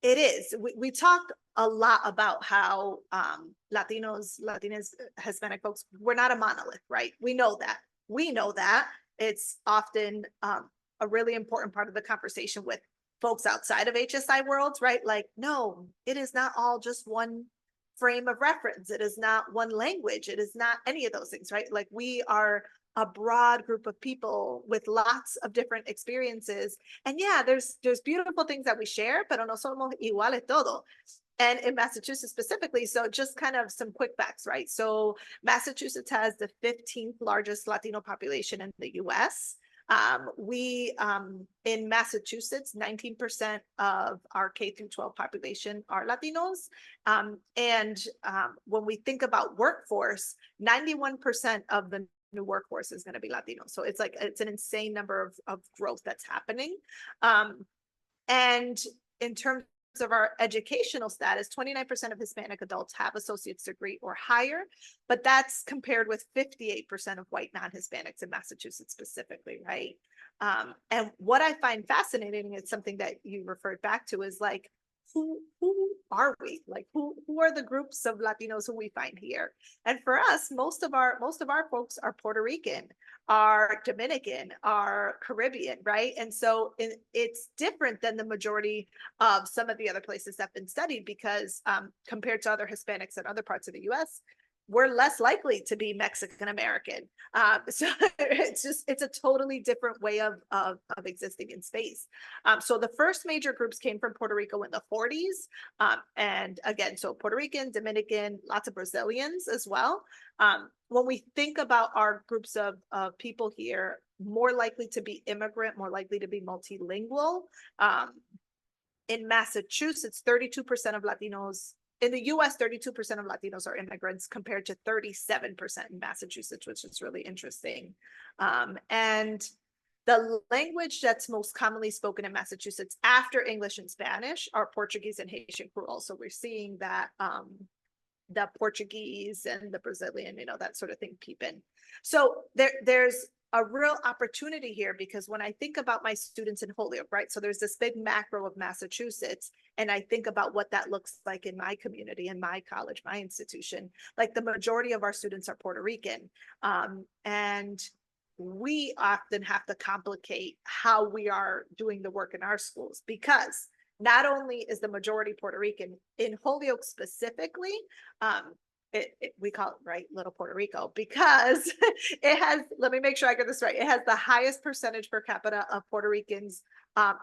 it is. We talk a lot about how Latinos, Hispanic folks, we're not a monolith, right? We know that. We know that. It's often a really important part of the conversation with folks outside of HSI worlds, right? Like, no, it is not all just one frame of reference. It is not one language. It is not any of those things, right? Like, we are a broad group of people with lots of different experiences. And yeah, there's beautiful things that we share, pero no somos iguales todo. And in Massachusetts specifically, so just kind of some quick facts, right? So Massachusetts has the 15th largest Latino population in the US. In Massachusetts, 19% of our K through 12 population are Latinos. When we think about workforce, 91% of the new workforce is going to be Latino. So it's an insane number of growth that's happening. And in terms of our educational status, 29% of Hispanic adults have associate's degree or higher, but that's compared with 58% of white non-Hispanics in Massachusetts specifically, right? And what I find fascinating, it's something that you referred back to, is like, who are we? Like, who are the groups of Latinos who we find here? And for us, most of our folks are Puerto Rican, are Dominican, are Caribbean, right? And so it's different than the majority of some of the other places that have been studied, because compared to other Hispanics in other parts of the US, we're less likely to be Mexican American. So it's a totally different way of existing in space. So the first major groups came from Puerto Rico in the 40s. And again, so Puerto Rican, Dominican, lots of Brazilians as well. When we think about our groups of people here, more likely to be immigrant, more likely to be multilingual. In Massachusetts, 32% of Latinos. In the US, 32% of Latinos are immigrants compared to 37% in Massachusetts, which is really interesting. And the language that's most commonly spoken in Massachusetts after English and Spanish are Portuguese and Haitian Creole. So we're seeing that the Portuguese and the Brazilian, that sort of thing peep in. So there's a real opportunity here, because when I think about my students in Holyoke, right? So there's this big macro of Massachusetts, and I think about what that looks like in my community, in my college, my institution. Like, the majority of our students are Puerto Rican. And we often have to complicate how we are doing the work in our schools, because not only is the majority Puerto Rican, in Holyoke specifically, we call it, right, Little Puerto Rico, because it has, let me make sure I get this right, it has the highest percentage per capita of Puerto Ricans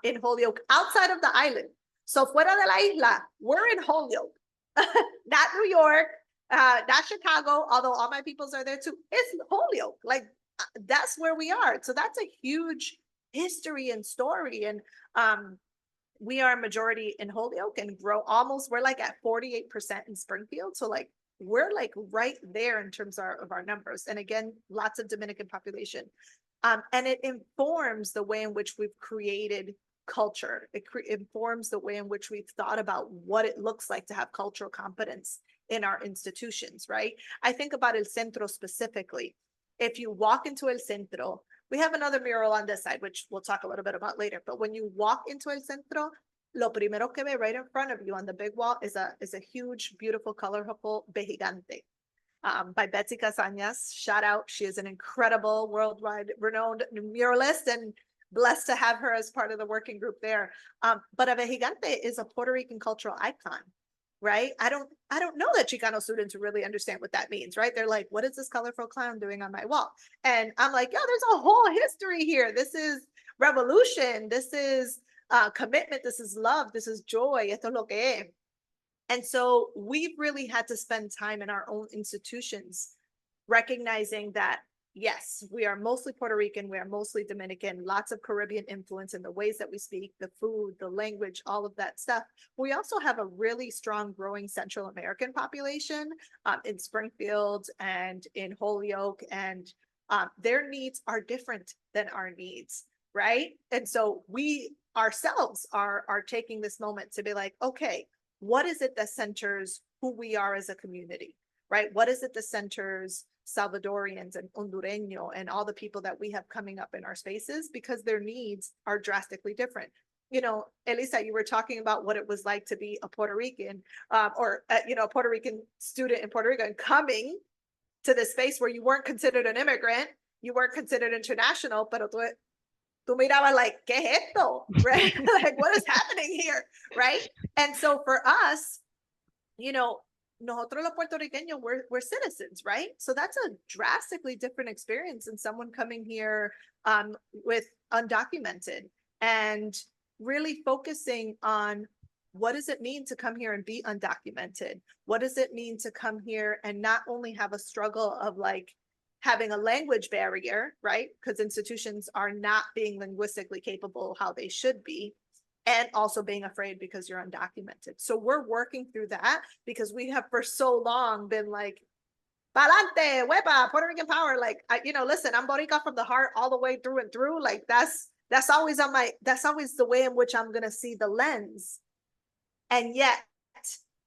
in Holyoke outside of the island. So fuera de la isla, we're in Holyoke, not New York, not Chicago, although all my peoples are there too. It's Holyoke, like, that's where we are. So that's a huge history and story. And we are a majority in Holyoke and grow almost, we're like at 48% in Springfield. So like, we're like right there in terms of our numbers. And again, lots of Dominican population. And it informs the way in which we've created culture. It informs the way in which we've thought about what it looks like to have cultural competence in our institutions, right? I think about El Centro specifically. If you walk into El Centro, we have another mural on this side, which we'll talk a little bit about later. But when you walk into El Centro, lo primero que ve right in front of you on the big wall is a huge, beautiful, colorful Gigante by Betsy Casañas. Shout out. She is an incredible, worldwide renowned muralist, and blessed to have her as part of the working group there. But a Gigante is a Puerto Rican cultural icon, right? I don't know that Chicano students really understand what that means, right? They're like, what is this colorful clown doing on my wall? And I'm like, yo, there's a whole history here. This is revolution. This is commitment. This is love. This is joy. Esto es lo que es. And so we've really had to spend time in our own institutions recognizing that, yes, we are mostly Puerto Rican, we are mostly Dominican, lots of Caribbean influence in the ways that we speak, the food, the language, all of that stuff. We also have a really strong growing Central American population in Springfield and in Holyoke, and their needs are different than our needs, right? And so we ourselves are taking this moment to be like, okay, what is it that centers who we are as a community, right? What is it that centers Salvadorians and Hondureño and all the people that we have coming up in our spaces, because their needs are drastically different. You know, Elisa, you were talking about what it was like to be a Puerto Rican you know, a Puerto Rican student in Puerto Rico and coming to this space where you weren't considered an immigrant, you weren't considered international, pero tú mirabas like, ¿qué es esto? Right? Like, what is happening here? Right? And so for us, you know, nosotros los puertorriqueños, we're citizens, right? So that's a drastically different experience than someone coming here with undocumented, and really focusing on what does it mean to come here and be undocumented? What does it mean to come here and not only have a struggle of like having a language barrier, right? Because institutions are not being linguistically capable how they should be, and also being afraid because you're undocumented. So we're working through that because we have for so long been like, Palante, Wepa, Puerto Rican power. Like, you know, listen, I'm Boricua from the heart all the way through and through. Like that's always that's always the way in which I'm gonna see the lens. And yet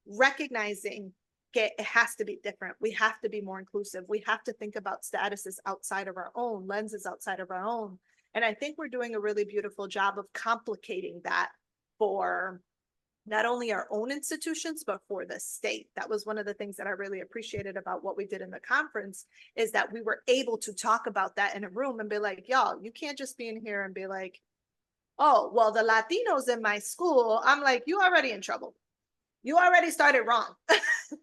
recognizing it has to be different. We have to be more inclusive. We have to think about statuses outside of our own, lenses outside of our own. And I think we're doing a really beautiful job of complicating that for not only our own institutions, but for the state. That was one of the things that I really appreciated about what we did in the conference, is that we were able to talk about that in a room and be like, y'all, you can't just be in here and be like, oh, well, the Latinos in my school, I'm like, you already in trouble. You already started wrong.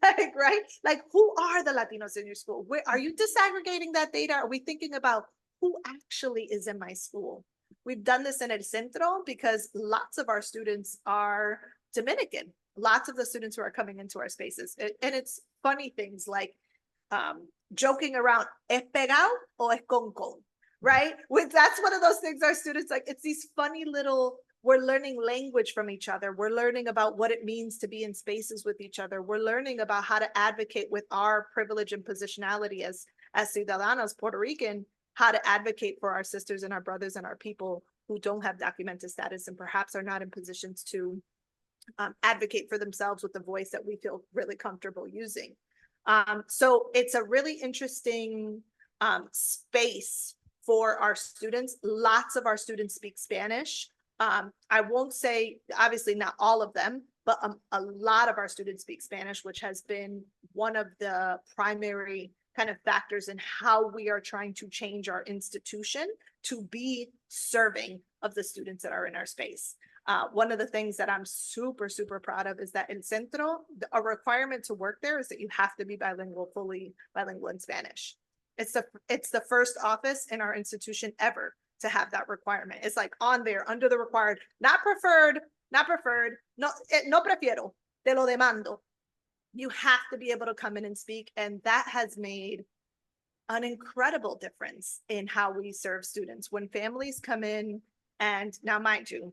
Like, right? Like, who are the Latinos in your school? Where are you disaggregating that data? Are we thinking about who actually is in my school? We've done this in El Centro because lots of our students are Dominican. Lots of the students who are coming into our spaces. And it's funny things like joking around, ¿es pegado o es con? Right? That's one of those things our students like. It's these funny little, we're learning language from each other. We're learning about what it means to be in spaces with each other. We're learning about how to advocate with our privilege and positionality as ciudadanos, Puerto Rican, how to advocate for our sisters and our brothers and our people who don't have documented status and perhaps are not in positions to advocate for themselves with the voice that we feel really comfortable using. So it's a really interesting space for our students. Lots of our students speak Spanish. I won't say, obviously not all of them, but a lot of our students speak Spanish, which has been one of the primary kind of factors in how we are trying to change our institution to be serving of the students that are in our space. One of the things that I'm super, super proud of is that in Centro, a requirement to work there is that you have to be bilingual, fully bilingual in Spanish. It's the first office in our institution ever to have that requirement. It's like on there under the required, not preferred, no, no prefiero, te lo demando. You have to be able to come in and speak. And that has made an incredible difference in how we serve students. When families come in, and now mind you,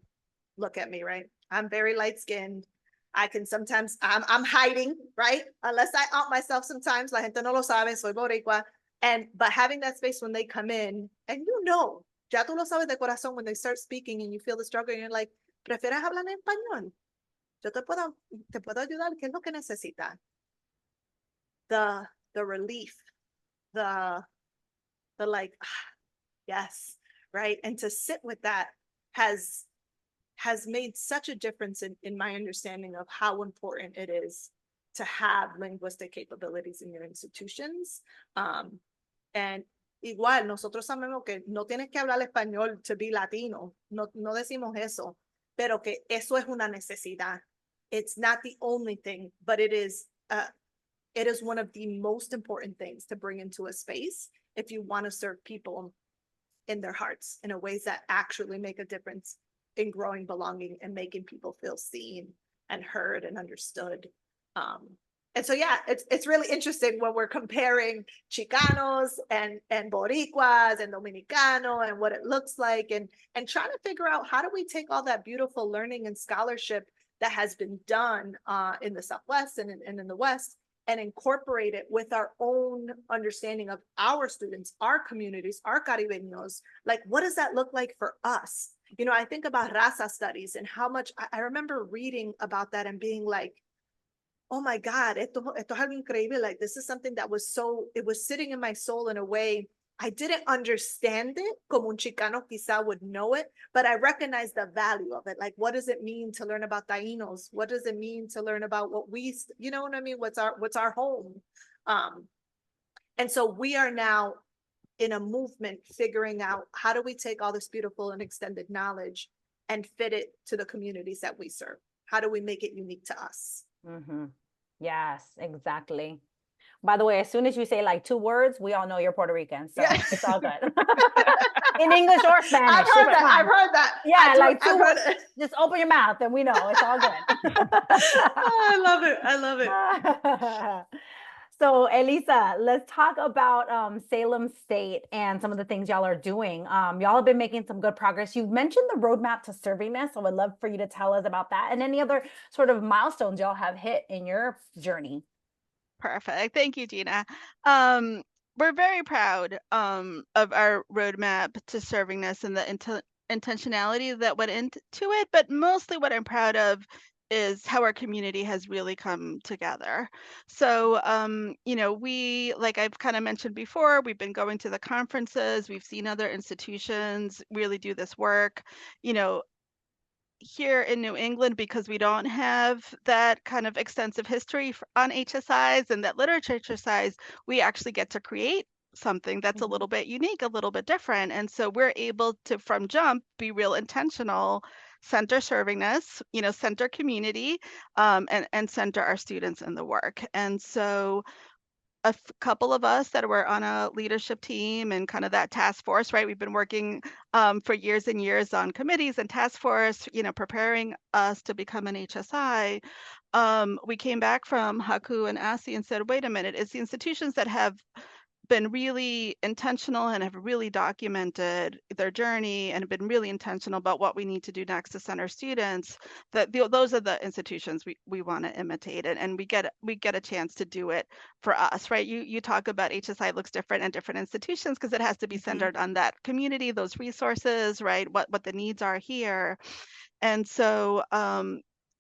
look at me, right? I'm very light-skinned. I can sometimes, I'm hiding, right? Unless I out myself sometimes, la gente no lo sabe, soy boricua. But having that space when they come in, and you know, ya tú lo sabes de corazón, when they start speaking and you feel the struggle, and you're like, ¿prefieres hablar en español? Yo te puedo ayudar, ¿qué es lo que necesita? The relief, the like, yes, right? And to sit with that has made such a difference in my understanding of how important it is to have linguistic capabilities in your institutions. And igual, nosotros sabemos que no tienes que hablar español to be Latino. No decimos eso, pero que eso es una necesidad. It's not the only thing, but it is one of the most important things to bring into a space if you want to serve people in their hearts in a ways that actually make a difference in growing belonging and making people feel seen and heard and understood. And so, yeah, it's really interesting when we're comparing Chicanos and Boricuas and Dominicano and what it looks like, and trying to figure out how do we take all that beautiful learning and scholarship that has been done in the Southwest and in the West, and incorporate it with our own understanding of our students, our communities, our Caribeños. Like, what does that look like for us? You know, I think about raza studies and how much I remember reading about that and being like, oh my God, esto es algo increíble. Like, this is something that was it was sitting in my soul in a way I didn't understand it, como un Chicano quizá would know it, but I recognize the value of it. Like, what does it mean to learn about Taínos? What does it mean to learn about what you know what I mean? What's our home? And so we are now in a movement figuring out how do we take all this beautiful and extended knowledge and fit it to the communities that we serve? How do we make it unique to us? Mm-hmm. Yes, exactly. By the way, as soon as you say like 2 words, we all know you're Puerto Rican, so yeah. It's all good. In English or Spanish. I've heard that. Yeah, like 2 words. Just open your mouth and we know it's all good. Oh, I love it. So Elisa, let's talk about Salem State and some of the things y'all are doing. Y'all have been making some good progress. You've mentioned the roadmap to Servingness. I would love for you to tell us about that and any other sort of milestones y'all have hit in your journey. Perfect. Thank you, Gina. We're very proud of our roadmap to Servingness and the intentionality that went into it, but mostly what I'm proud of is how our community has really come together. So, you know, we, like I've kind of mentioned before, we've been going to the conferences, we've seen other institutions really do this work. You know, here in New England, because we don't have that kind of extensive history on HSIs and that literature exercise, we actually get to create something that's a little bit unique, a little bit different. And so we're able to, from jump, be real intentional, center servingness, you know, center community, and center our students in the work. And so a couple of us that were on a leadership team and kind of that task force, right? We've been working for years and years on committees and task force, you know, preparing us to become an HSI. We came back from Haku and ASI and said, wait a minute, it's the institutions that have been really intentional and have really documented their journey and have been really intentional about what we need to do next to center students, that those are the institutions we want to imitate, and we get a chance to do it for us, right? You talk about HSI looks different in different institutions because it has to be centered on that community, those resources, right? What the needs are here. And so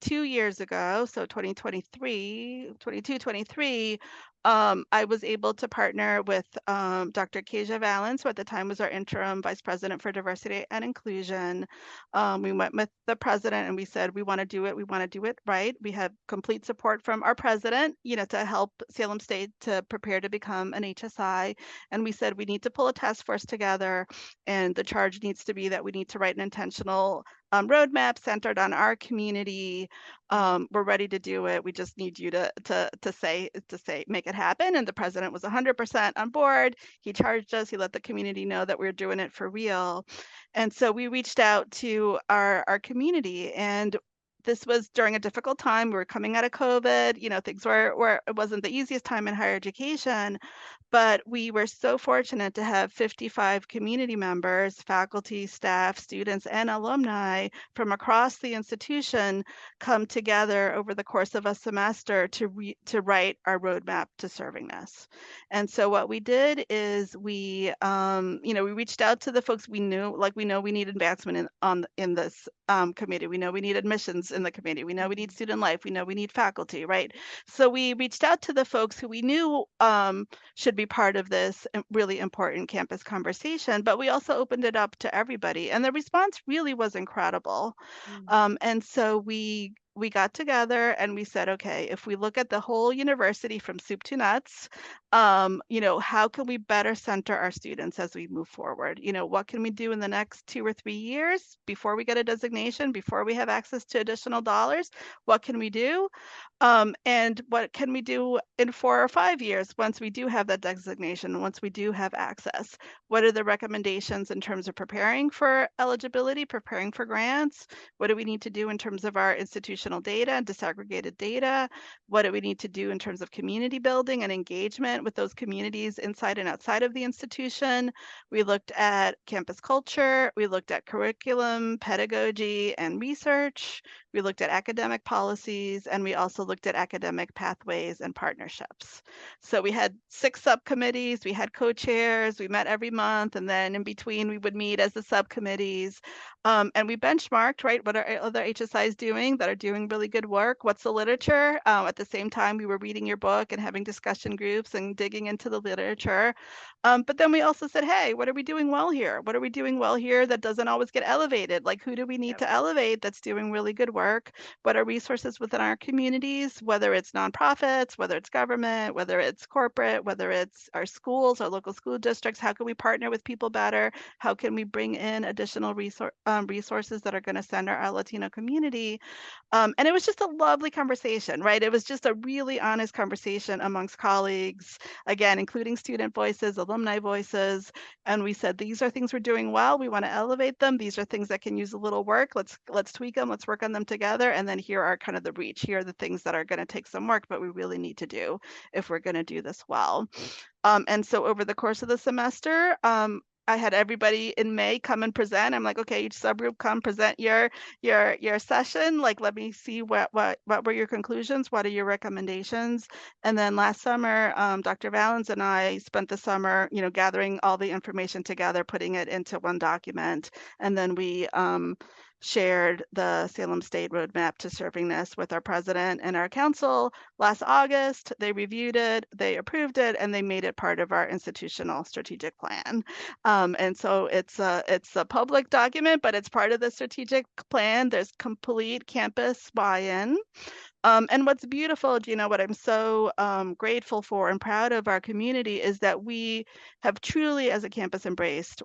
2 years ago, so 2023, I was able to partner with Dr. Keisha Valens, who at the time was our interim vice president for diversity and inclusion. We went with the president and we said, we want to do it right. We have complete support from our president, you know, to help Salem State to prepare to become an HSI. And we said, we need to pull a task force together, and the charge needs to be that we need to write an intentional roadmap centered on our community. We're ready to do it. We just need you to say, make it happen. And the president was 100% on board. He charged us. He let the community know that we were doing it for real. And so we reached out to our community, and this was during a difficult time. We were coming out of COVID. You know, things were it wasn't the easiest time in higher education. But we were so fortunate to have 55 community members, faculty, staff, students, and alumni from across the institution come together over the course of a semester to write our roadmap to Servingness. And so what we did is we reached out to the folks we knew, like we know we need advancement in this committee. We know we need admissions in the committee. We know we need student life. We know we need faculty, right? So we reached out to the folks who we knew should be part of this really important campus conversation, but we also opened it up to everybody, and the response really was incredible. And so we got together and we said, okay, if we look at the whole university from soup to nuts, you know, how can we better center our students as we move forward? You know, what can we do in the next 2 or 3 years before we get a designation, before we have access to additional dollars? What can we do? And what can we do in 4 or 5 years once we do have that designation, once we do have access? What are the recommendations in terms of preparing for eligibility, preparing for grants? What do we need to do in terms of our institutional institutional data and disaggregated data. What do we need to do in terms of community building and engagement with those communities inside and outside of the institution? We looked at campus culture. We looked at curriculum, pedagogy, and research. We looked at academic policies, and we also looked at academic pathways and partnerships. So we had 6 subcommittees, we had co-chairs, we met every month, and then in between we would meet as the subcommittees. And we benchmarked, right, what are other HSIs doing that are doing really good work? What's the literature? At the same time, we were reading your book and having discussion groups and digging into the literature. But then we also said, hey, what are we doing well here? What are we doing well here that doesn't always get elevated? Like, who do we need to elevate that's doing really good work? What are resources within our communities, whether it's nonprofits, whether it's government, whether it's corporate, whether it's our schools, our local school districts? How can we partner with people better? How can we bring in additional resources that are going to center our Latino community? And it was just a lovely conversation, right? It was just a really honest conversation amongst colleagues, again, including student voices, alumni voices. And we said, these are things we're doing well. We want to elevate them. These are things that can use a little work. Let's tweak them. Let's work on them together. And then here are kind of the reach. Here are the things that are going to take some work, but we really need to do if we're going to do this well. And so over the course of the semester, I had everybody in May come and present. I'm like, okay, each subgroup come present your session. Like, let me see what were your conclusions? What are your recommendations? And then last summer, Dr. Valens and I spent the summer, gathering all the information together, putting it into one document. And then we shared the Salem State Roadmap to Servingness with our president and our council last August. They reviewed it, they approved it, and they made it part of our institutional strategic plan. And so it's a public document, but it's part of the strategic plan. There's complete campus buy-in. And what's beautiful, what I'm so grateful for and proud of our community is that we have truly, as a campus, embraced,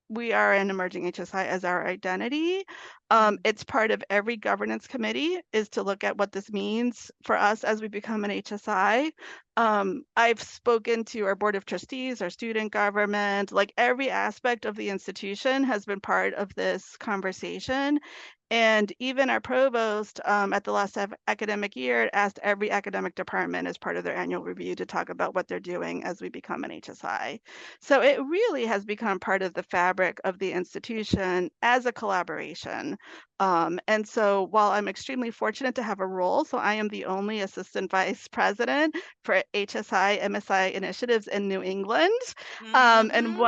we are an emerging HSI as our identity. It's part of every governance committee is to look at what this means for us as we become an HSI. I've spoken to our board of trustees, our student government, like every aspect of the institution has been part of this conversation. And even our provost at the last academic year asked every academic department as part of their annual review to talk about what they're doing as we become an HSI. So it really has become part of the fabric of the institution as a collaboration. And so while I'm extremely fortunate to have a role, so I am the only assistant vice president for HSI MSI initiatives in New England. And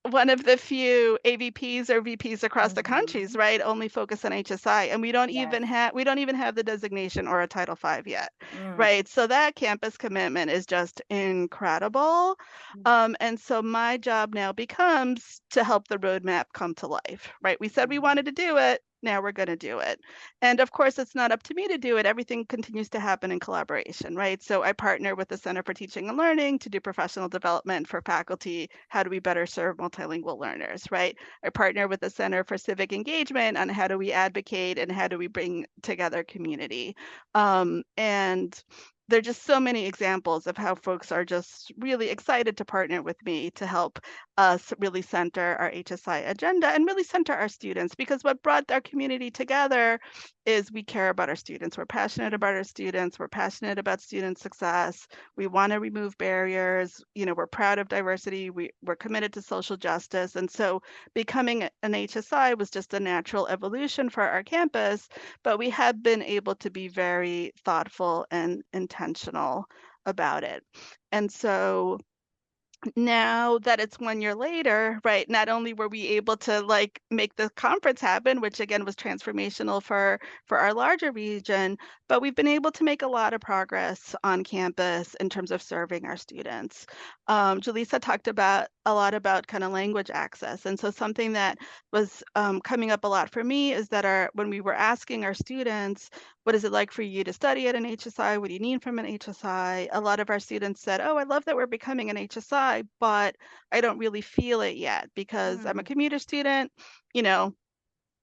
one of the few AVPs or VPs across the countries, right, only focus on HSI, and we don't even have the designation or a Title V yet, right? So that campus commitment is just incredible, and so my job now becomes to help the roadmap come to life, right? We said we wanted to do it. Now we're going to do it. And of course, it's not up to me to do it. Everything continues to happen in collaboration, right? So I partner with the Center for Teaching and Learning to do professional development for faculty. How do we better serve multilingual learners, right? I partner with the Center for Civic Engagement on how do we advocate and how do we bring together community. And there are just so many examples of how folks are just really excited to partner with me to help us really center our HSI agenda and really center our students, because what brought our community together is we care about our students. We're passionate about our students. We're passionate about student success. We want to remove barriers. We're proud of diversity. We're committed to social justice. And so becoming an HSI was just a natural evolution for our campus, but we have been able to be very thoughtful and intentional about it. And so now that it's 1 year later, right, not only were we able to make the conference happen, which again was transformational for our larger region, but we've been able to make a lot of progress on campus in terms of serving our students. Julissa talked a lot about kind of language access. And so something that was coming up a lot for me is that when we were asking our students, what is it like for you to study at an HSI? What do you need from an HSI? A lot of our students said, oh, I love that we're becoming an HSI, but I don't really feel it yet because I'm a commuter student,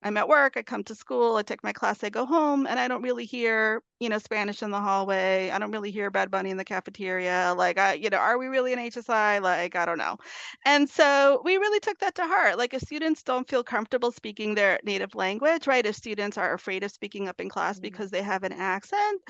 I'm at work, I come to school, I take my class, I go home, and I don't really hear, Spanish in the hallway. I don't really hear Bad Bunny in the cafeteria. Like, are we really an HSI? Like, I don't know. And so we really took that to heart. Like, if students don't feel comfortable speaking their native language, right? If students are afraid of speaking up in class because they have an accent,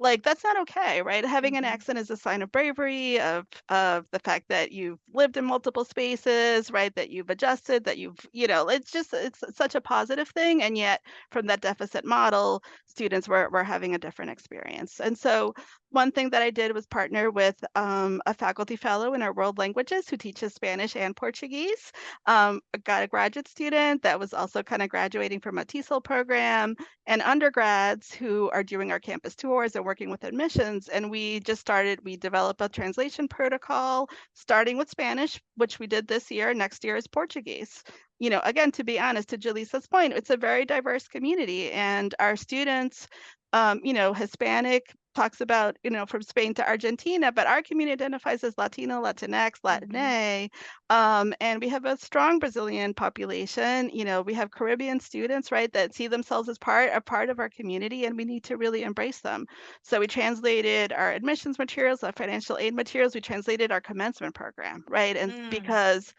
like, that's not okay, right? Having an accent is a sign of bravery, of the fact that you've lived in multiple spaces, right? That you've adjusted, that it's such a positive thing. And yet from that deficit model, students were having a different experience. And so one thing that I did was partner with a faculty fellow in our world languages who teaches Spanish and Portuguese. I got a graduate student that was also kind of graduating from a TESOL program, and undergrads who are doing our campus tours and working with admissions. And we developed a translation protocol, starting with Spanish, which we did this year. Next year is Portuguese. Again, to be honest, to Julissa's point, it's a very diverse community, and our students, Hispanic talks about, from Spain to Argentina, but our community identifies as Latino, Latinx, Latina, and we have a strong Brazilian population. We have Caribbean students, right, that see themselves as a part of our community, and we need to really embrace them. So we translated our admissions materials, our financial aid materials, we translated our commencement program, right, and because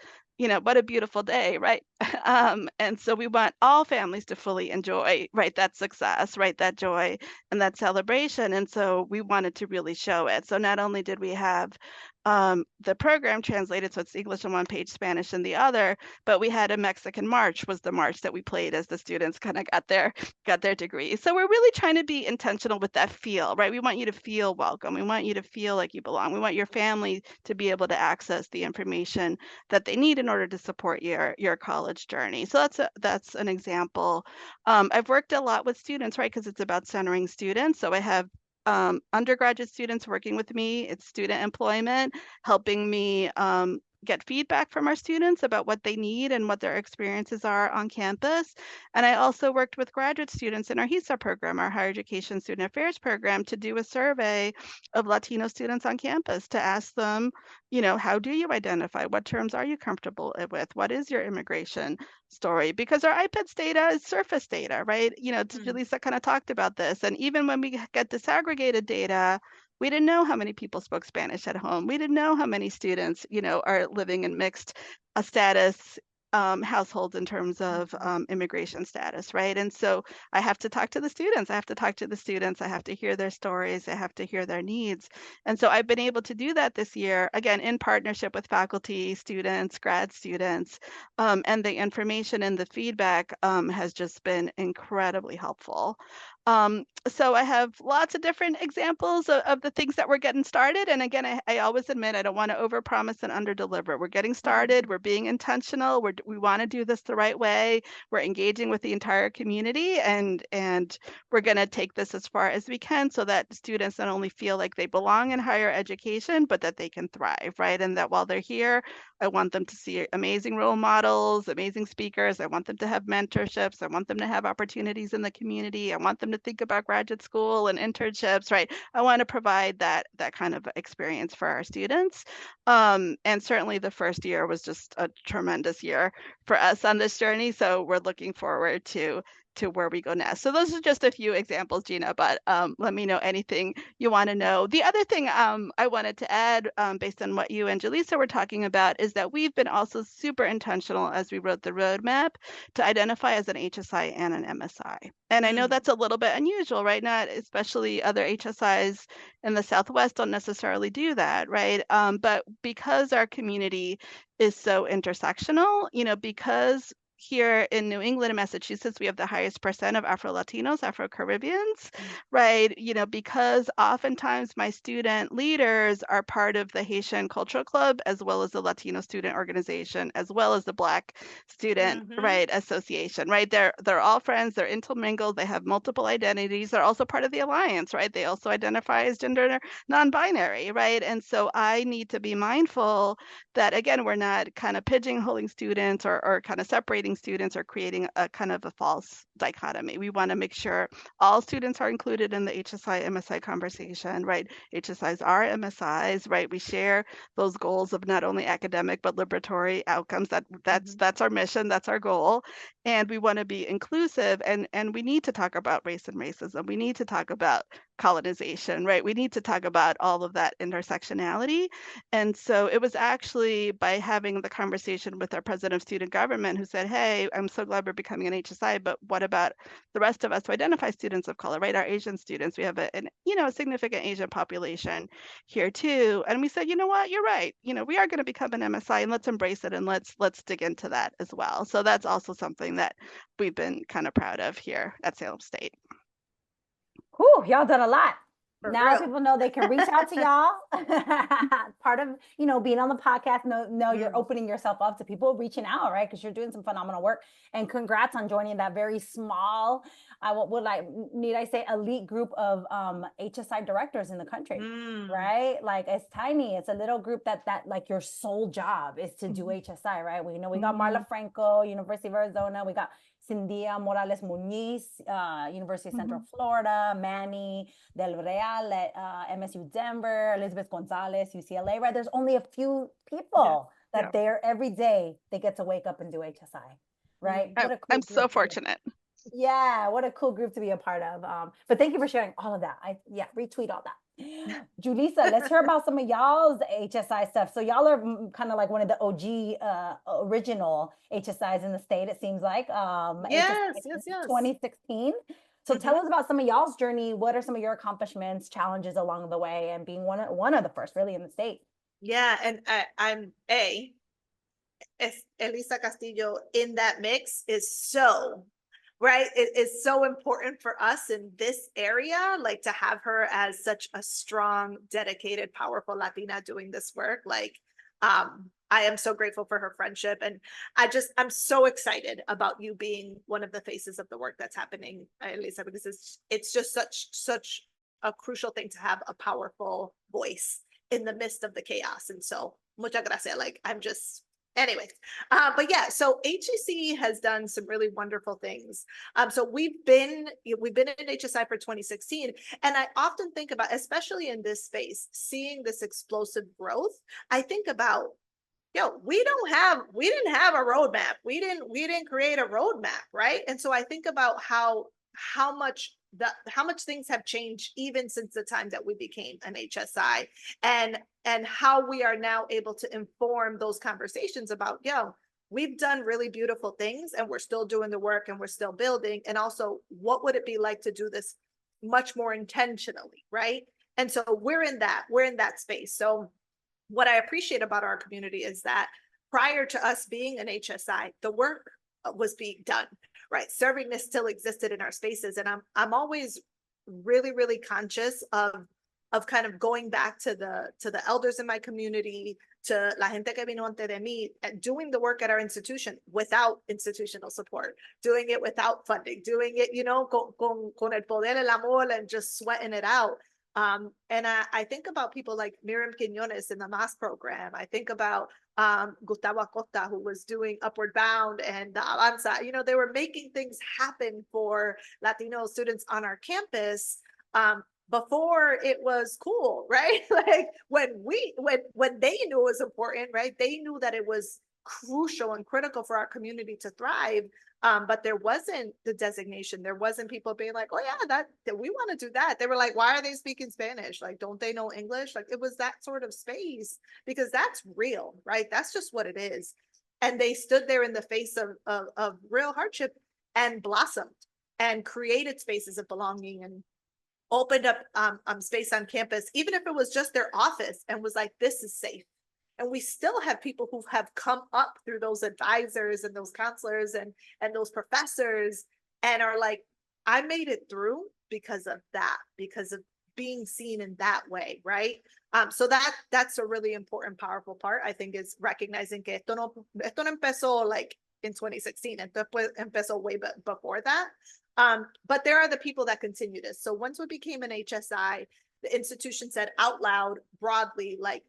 what a beautiful day, right? And so we want all families to fully enjoy, right, that success, right, that joy and that celebration. And so we wanted to really show it. So not only did we have the program translated, so it's English on one page, Spanish in the other, but we had a Mexican march, was the march that we played as the students kind of got their degrees. So we're really trying to be intentional with that feel, right? We want you to feel welcome. We want you to feel like you belong. We want your family to be able to access the information that they need in order to support your college journey. So that's an example. I've worked a lot with students, right? Because it's about centering students. So I have undergraduate students working with me. It's student employment, helping me get feedback from our students about what they need and what their experiences are on campus. And I also worked with graduate students in our HSIs program, our Higher Education Student Affairs program, to do a survey of Latino students on campus to ask them, how do you identify? What terms are you comfortable with? What is your immigration story? Because our IPEDS data is surface data, right? Julissa kind of talked about this. And even when we get disaggregated data, we didn't know how many people spoke Spanish at home. We didn't know how many students, are living in mixed status households in terms of immigration status, right? And so I have to talk to the students. I have to hear their stories. I have to hear their needs. And so I've been able to do that this year, again, in partnership with faculty, students, grad students, and the information and the feedback has just been incredibly helpful. So I have lots of different examples of the things that we're getting started. And again, I always admit I don't want to overpromise and underdeliver. We're getting started. We're being intentional. We want to do this the right way. We're engaging with the entire community, and we're going to take this as far as we can so that students not only feel like they belong in higher education, but that they can thrive, right? And that while they're here, I want them to see amazing role models, amazing speakers. I want them to have mentorships. I want them to have opportunities in the community. I want them to think about graduate school and internships, right? I want to provide that kind of experience for our students. And certainly the first year was just a tremendous year for us on this journey. So we're looking forward to where we go next. So those are just a few examples, Gina, but let me know anything you want to know. The other thing I wanted to add, based on what you and Julissa were talking about, is that we've been also super intentional as we wrote the roadmap to identify as an HSI and an MSI. And I know that's a little bit unusual, right? Not especially other HSIs in the Southwest don't necessarily do that, right? But because our community is so intersectional, because here in New England and Massachusetts, we have the highest percent of Afro-Latinos, Afro-Caribbeans, right? Because oftentimes my student leaders are part of the Haitian Cultural Club, as well as the Latino Student Organization, as well as the Black Student, right, Association, right? They're all friends, they're intermingled, they have multiple identities, they're also part of the Alliance, right? They also identify as gender non-binary, right? And so I need to be mindful that, again, we're not kind of pigeonholing students or kind of separating excluding students or creating a kind of a false dichotomy. We want to make sure all students are included in the HSI MSI conversation, right? HSIs are MSIs, right? We share those goals of not only academic but liberatory outcomes. That's our mission, that's our goal. And we want to be inclusive, and we need to talk about race and racism. We need to talk about colonization, right? We need to talk about all of that intersectionality. And so it was actually by having the conversation with our president of student government who said, hey, I'm so glad we're becoming an HSI, but what about the rest of us who identify students of color, right? Our Asian students. We have a significant Asian population here too. And we said, you know what, you're right. We are going to become an MSI, and let's embrace it, and let's dig into that as well. So that's also something that we've been kind of proud of here at Salem State. Whew, y'all done a lot. For Now real. people know they can reach out to y'all. Part of, being on the podcast, know you're opening yourself up to people reaching out, right? Because you're doing some phenomenal work. And congrats on joining that very small, elite group of HSI directors in the country, right? Like it's tiny. It's a little group that like your sole job is to do HSI, right? We got Marla Franco, University of Arizona. We got Cindia Morales Muñiz, University of Central Florida, Manny Del Real at MSU Denver, Elizabeth Gonzalez, UCLA, right? There's only a few people that they're every day they get to wake up and do HSI, right? I'm so fortunate. Yeah, what a cool group to be a part of. But thank you for sharing all of that. Retweet all that. Julissa, let's hear about some of y'all's HSI stuff. So y'all are kind of like one of the OG original HSIs in the state, it seems like. Yes. 2016. So tell us about some of y'all's journey. What are some of your accomplishments, challenges along the way, and being one of the first really in the state? Yeah, and I'm Elisa Castillo in that mix is so right. It is so important for us in this area, like to have her as such a strong, dedicated, powerful Latina doing this work. Like, I am so grateful for her friendship. And I'm so excited about you being one of the faces of the work that's happening, Elisa, because it's just such a crucial thing to have a powerful voice in the midst of the chaos. And so, muchas gracias. Like, anyways, but yeah, so HEC has done some really wonderful things. So we've been in HSI for 2016, and I often think about, especially in this space, seeing this explosive growth. I think about, we didn't have a roadmap. We didn't create a roadmap, right? And so I think about how much things have changed even since the time that we became an HSI, and how we are now able to inform those conversations about, we've done really beautiful things and we're still doing the work and we're still building. And also, what would it be like to do this much more intentionally, right? And so we're in that space. So what I appreciate about our community is that prior to us being an HSI, the work was being done, right? Servingness still existed in our spaces. And I'm always really, really conscious of kind of going back to the elders in my community, to la gente que vino antes de mí, and doing the work at our institution without institutional support, doing it without funding, doing it, con el poder, el amor, and just sweating it out. And I think about people like Miriam Quiñones in the MAS program. I think about Gustavo Acosta, who was doing Upward Bound and the Avanza. They were making things happen for Latino students on our campus before it was cool, right? Like when they knew it was important, right? They knew that it was crucial and critical for our community to thrive. But there wasn't the designation. There wasn't people being like, oh yeah, that we want to do that. They were like, why are they speaking Spanish? Like, don't they know English? Like, it was that sort of space, because that's real, right? That's just what it is. And they stood there in the face of real hardship and blossomed and created spaces of belonging and opened up space on campus, even if it was just their office, and was like, this is safe. And we still have people who have come up through those advisors and those counselors and those professors, and are like, I made it through because of that, because of being seen in that way, right? So that's a really important, powerful part, I think, is recognizing que esto no empezó like in 2016, esto empezó way before that. But there are the people that continue this. So once we became an HSI, the institution said out loud, broadly, like,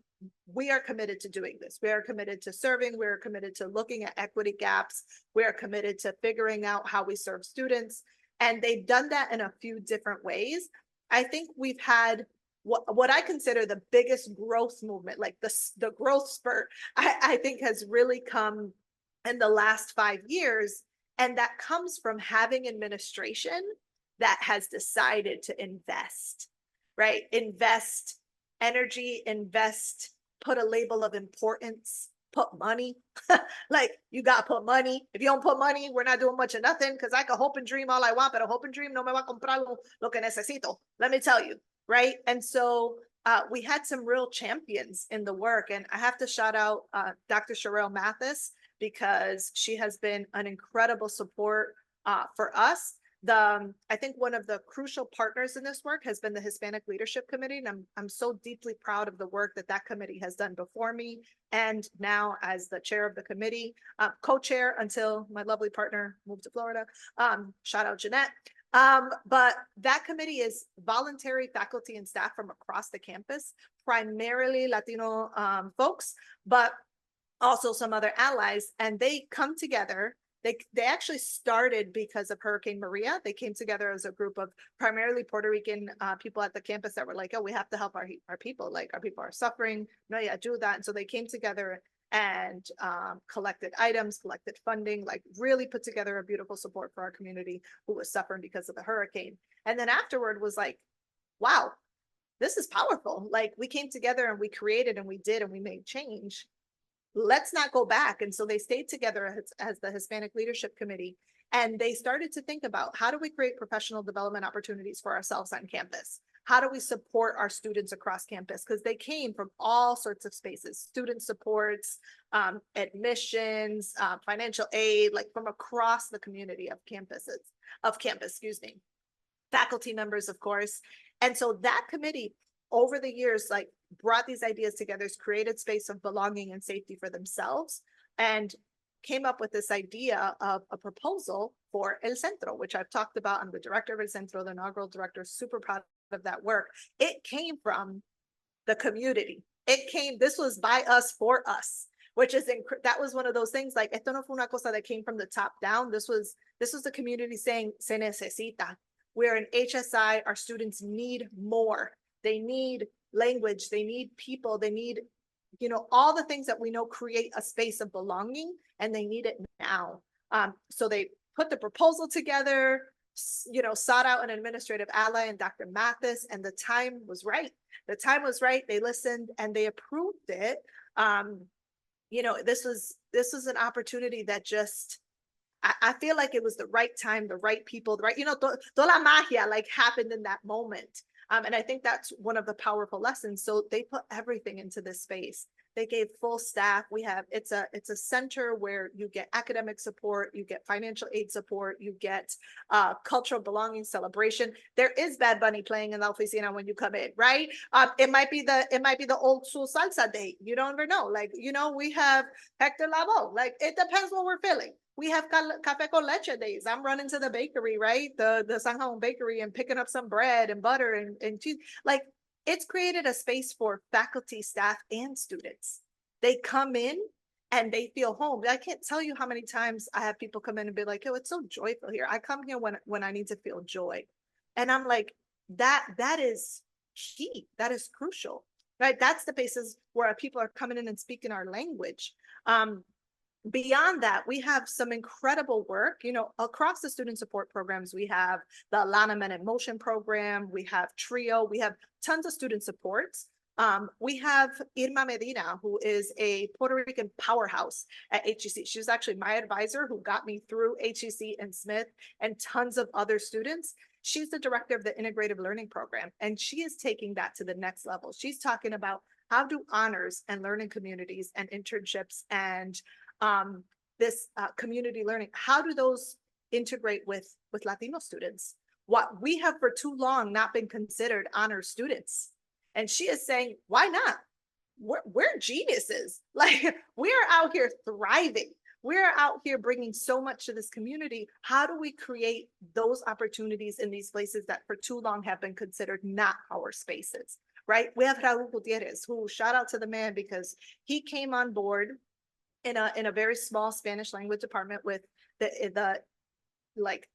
we are committed to doing this. We are committed to serving. We're committed to looking at equity gaps. We are committed to figuring out how we serve students. And they've done that in a few different ways. I think we've had what I consider the biggest growth movement, like the growth spurt, I think has really come in the last 5 years. And that comes from having administration that has decided to invest, right? Invest energy, put a label of importance, put money. Like, you got to put money. If you don't put money, we're not doing much of nothing, because I can hope and dream all I want, but a hope and dream no me va a comprar lo que necesito. Let me tell you, right? And so we had some real champions in the work. And I have to shout out Dr. Sherelle Mathis, because she has been an incredible support for us. I think one of the crucial partners in this work has been the Hispanic Leadership Committee. And I'm so deeply proud of the work that committee has done before me. And now, as the chair of the committee, co-chair until my lovely partner moved to Florida, shout out Jeanette. But that committee is voluntary faculty and staff from across the campus, primarily Latino folks, but also some other allies. And they come together. They actually started because of Hurricane Maria. They came together as a group of primarily Puerto Rican people at the campus that were like, oh, we have to help our people. Like, our people are suffering. No, yeah, do that. And so they came together and collected items, collected funding, like really put together a beautiful support for our community who was suffering because of the hurricane. And then afterward was like, wow, this is powerful. Like, we came together and we created and we did and we made change. Let's not go back. And so they stayed together as the Hispanic Leadership Committee, and they started to think about, how do we create professional development opportunities for ourselves on campus? How do we support our students across campus? Because they came from all sorts of spaces, student supports, admissions, financial aid, like from across the community of campus, faculty members, of course. And so that committee, over the years, like, brought these ideas together, created space of belonging and safety for themselves, and came up with this idea of a proposal for El Centro, which I've talked about. I'm the director of El Centro, the inaugural director, super proud of that work. It came from the community. This was by us, for us, which is, that was one of those things, like, esto no fue una cosa that came from the top down. This was the community saying, se necesita. We're an HSI, our students need more. They need language, they need people, they need, all the things that we know create a space of belonging, and they need it now. So they put the proposal together, sought out an administrative ally in Dr. Mathis, and the time was right. They listened and they approved it. This was an opportunity that just, I feel like it was the right time, the right people, the right, toda la magia like happened in that moment. And I think that's one of the powerful lessons. So they put everything into this space. They gave full staff. It's a center where you get academic support, you get financial aid support, you get cultural belonging celebration. There is Bad Bunny playing in the oficina when you come in, right? It might be the old soul salsa day. You don't ever know. Like, we have Hector Lavoe. Like, it depends what we're feeling. We have café con leche days. I'm running to the bakery, right? The San Juan bakery, and picking up some bread and butter and cheese. Like, it's created a space for faculty, staff, and students. They come in and they feel home. I can't tell you how many times I have people come in and be like, oh, it's so joyful here. I come here when I need to feel joy. And I'm like, that is key. That is crucial, right? That's the places where people are coming in and speaking our language. Beyond that, we have some incredible work, across the student support programs. We have the Alana Men in Motion program. We have TRIO. We have tons of student supports. We have Irma Medina, who is a Puerto Rican powerhouse at HEC. She was actually my advisor who got me through HEC and Smith and tons of other students. She's the director of the Integrative Learning Program, and she is taking that to the next level. She's talking about how do honors and learning communities and internships and this community learning, how do those integrate with Latino students? What we have for too long not been considered honor students. And she is saying, why not? We're geniuses. Like, we are out here thriving. We're out here bringing so much to this community. How do we create those opportunities in these places that for too long have been considered not our spaces, right? We have Raul Gutierrez, who, shout out to the man, because he came on board in a very small Spanish language department with the like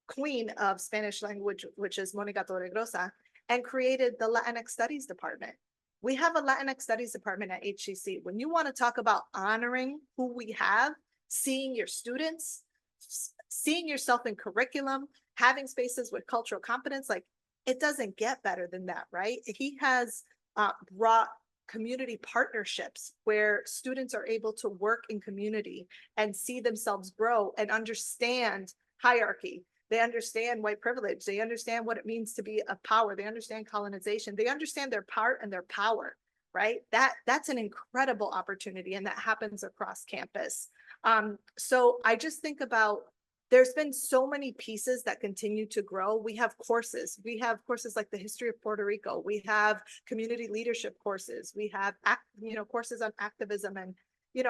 queen of Spanish language, which is Monica Torregrosa, and created the Latinx Studies Department. We have a Latinx Studies Department at HCC. When you want to talk about honoring who we have, seeing your students, seeing yourself in curriculum, having spaces with cultural competence, like, it doesn't get better than that, right? He has brought community partnerships where students are able to work in community and see themselves grow and understand hierarchy. They understand white privilege. They understand what it means to be a power. They understand colonization. They understand their part and their power, right? That's an incredible opportunity, and that happens across campus. So I just think about, there's been so many pieces that continue to grow. We have courses. We have courses like the history of Puerto Rico. We have community leadership courses. We have, courses on activism. And,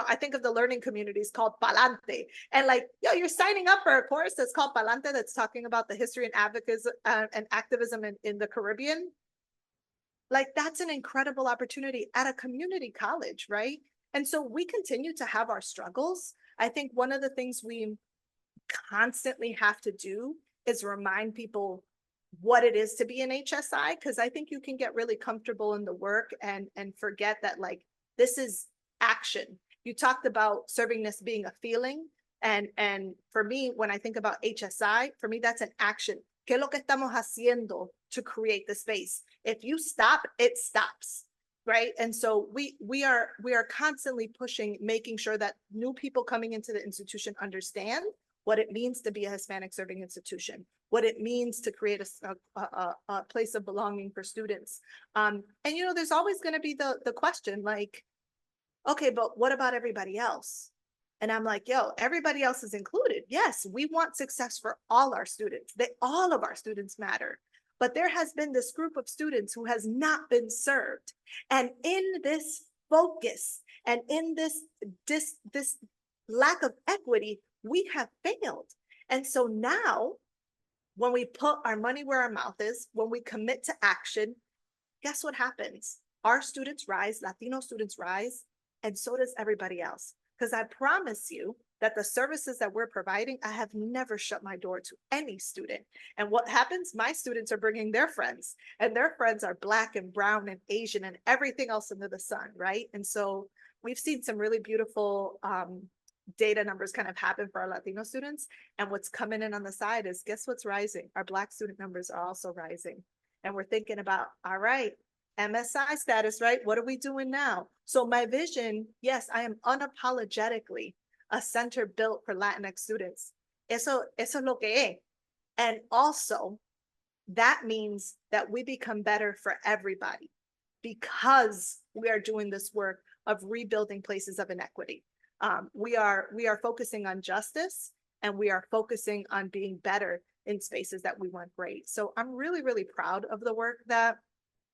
I think of the learning communities called Palante. And like, you're signing up for a course that's called Palante that's talking about the history and advocacy and activism in the Caribbean. Like, that's an incredible opportunity at a community college, right? And so we continue to have our struggles. I think one of the things we constantly have to do is remind people what it is to be an HSI, because I think you can get really comfortable in the work and forget that, like, this is action. You talked about servingness being a feeling, and for me, when I think about HSI, for me, that's an action. ¿Qué es lo que estamos haciendo to create the space? If you stop, it stops, right? And so we are constantly pushing, making sure that new people coming into the institution understand what it means to be a Hispanic serving institution, what it means to create a place of belonging for students. And, there's always going to be the question, like, okay, but what about everybody else? And I'm like, everybody else is included. Yes, we want success for all our students. All of our students matter. But there has been this group of students who has not been served. And in this focus and in this lack of equity, we have failed. And so now, when we put our money where our mouth is, when we commit to action, guess what happens? Our students rise, Latino students rise, and so does everybody else. Because I promise you that the services that we're providing, I have never shut my door to any student. And what happens? My students are bringing their friends, and their friends are Black and brown and Asian and everything else under the sun, right? And so we've seen some really beautiful data numbers kind of happen for our Latino students. And what's coming in on the side is, guess what's rising? Our Black student numbers are also rising. And we're thinking about, all right, MSI status, right? What are we doing now? So my vision, yes, I am unapologetically a center built for Latinx students. Eso es lo que es. And also, that means that we become better for everybody, because we are doing this work of rebuilding places of inequity. We are focusing on justice, and we are focusing on being better in spaces that we weren't great. So I'm really, really proud of the work that,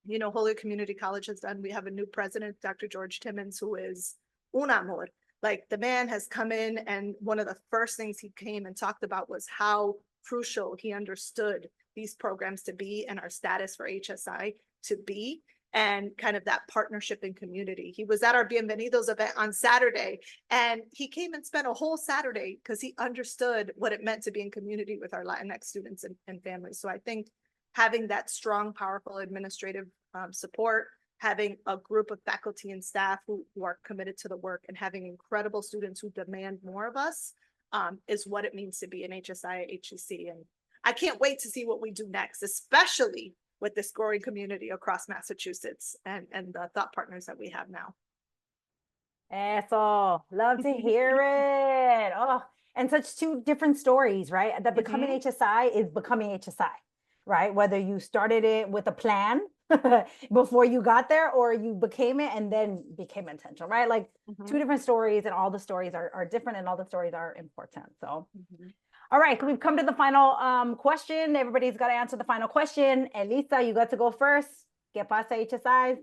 Holyoke Community College has done. We have a new president, Dr. George Timmons, who is un amor. Like, the man has come in, and one of the first things he came and talked about was how crucial he understood these programs to be, and our status for HSI to be, and kind of that partnership in community. He was at our Bienvenidos event on Saturday, and he came and spent a whole Saturday because he understood what it meant to be in community with our Latinx students and families. So I think having that strong, powerful administrative support, having a group of faculty and staff who are committed to the work, and having incredible students who demand more of us is what it means to be an HSI at HCC. And I can't wait to see what we do next, especially with this growing community across Massachusetts and the thought partners that we have now. Eso, love to hear it. Oh, and such two different stories, right? That becoming HSI is becoming HSI, right? Whether you started it with a plan before you got there, or you became it and then became intentional, right? Like two different stories, and all the stories are different, and all the stories are important. So, all right, we've come to the final question. Everybody's got to answer the final question. Elisa, you got to go first. ¿Qué pasa, HSIs?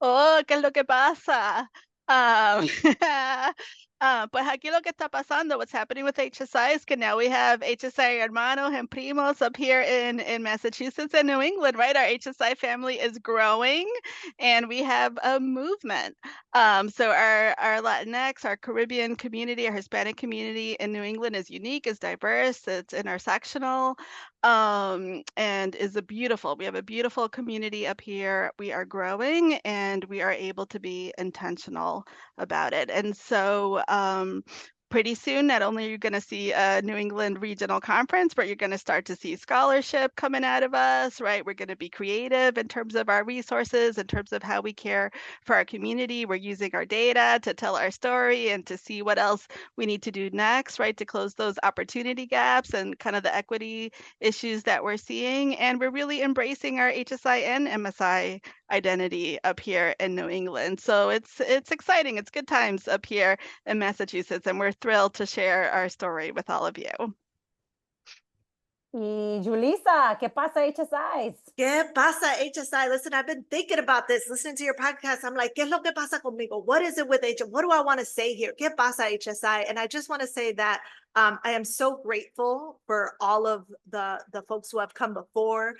Oh, ¿qué es lo que pasa? Pues aquí lo que está pasando, what's happening with HSI is que now we have HSI hermanos and primos up here in Massachusetts and New England, right? Our HSI family is growing and we have a movement. So our Latinx, our Caribbean community, our Hispanic community in New England is unique, is diverse, it's intersectional, and is we have a beautiful community up here. We are growing and we are able to be intentional about it. And so pretty soon, not only are you going to see a New England regional conference, but you're going to start to see scholarship coming out of us, right? We're going to be creative in terms of our resources, in terms of how we care for our community. We're using our data to tell our story and to see what else we need to do next, right? To close those opportunity gaps and kind of the equity issues that we're seeing. And we're really embracing our HSI and MSI identity up here in New England. So it's exciting. It's good times up here in Massachusetts, and we're thrilled to share our story with all of you. Y Julissa, ¿qué pasa, HSIs? ¿Qué pasa, HSI? Listen, I've been thinking about this, listening to your podcast. I'm like, ¿qué es lo que pasa conmigo? What is it with HSI? What do I want to say here? ¿Qué pasa, HSI? And I just want to say that I am so grateful for all of the folks who have come before,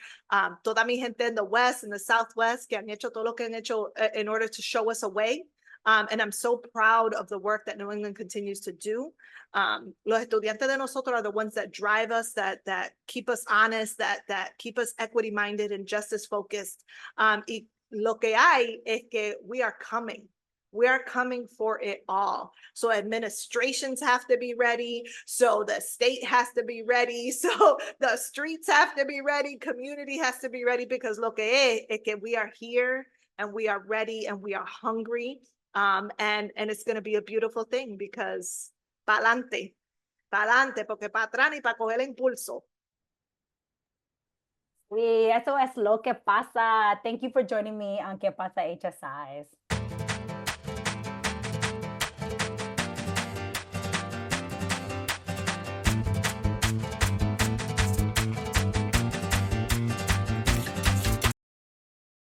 toda mi gente in the West and the Southwest que han hecho todo lo que han hecho in order to show us a way. And I'm so proud of the work that New England continues to do. Los estudiantes de nosotros are the ones that drive us, that keep us honest, that keep us equity minded and justice focused. Y lo que hay es que we are coming. We are coming for it all. So administrations have to be ready. So the state has to be ready. So the streets have to be ready. Community has to be ready, because lo que es que we are here and we are ready and we are hungry. And it's going to be a beautiful thing, because pa'lante, porque para atrás ni para coger el impulso. Y eso es lo que pasa. Thank you for joining me on ¿Qué pasa, HSIs?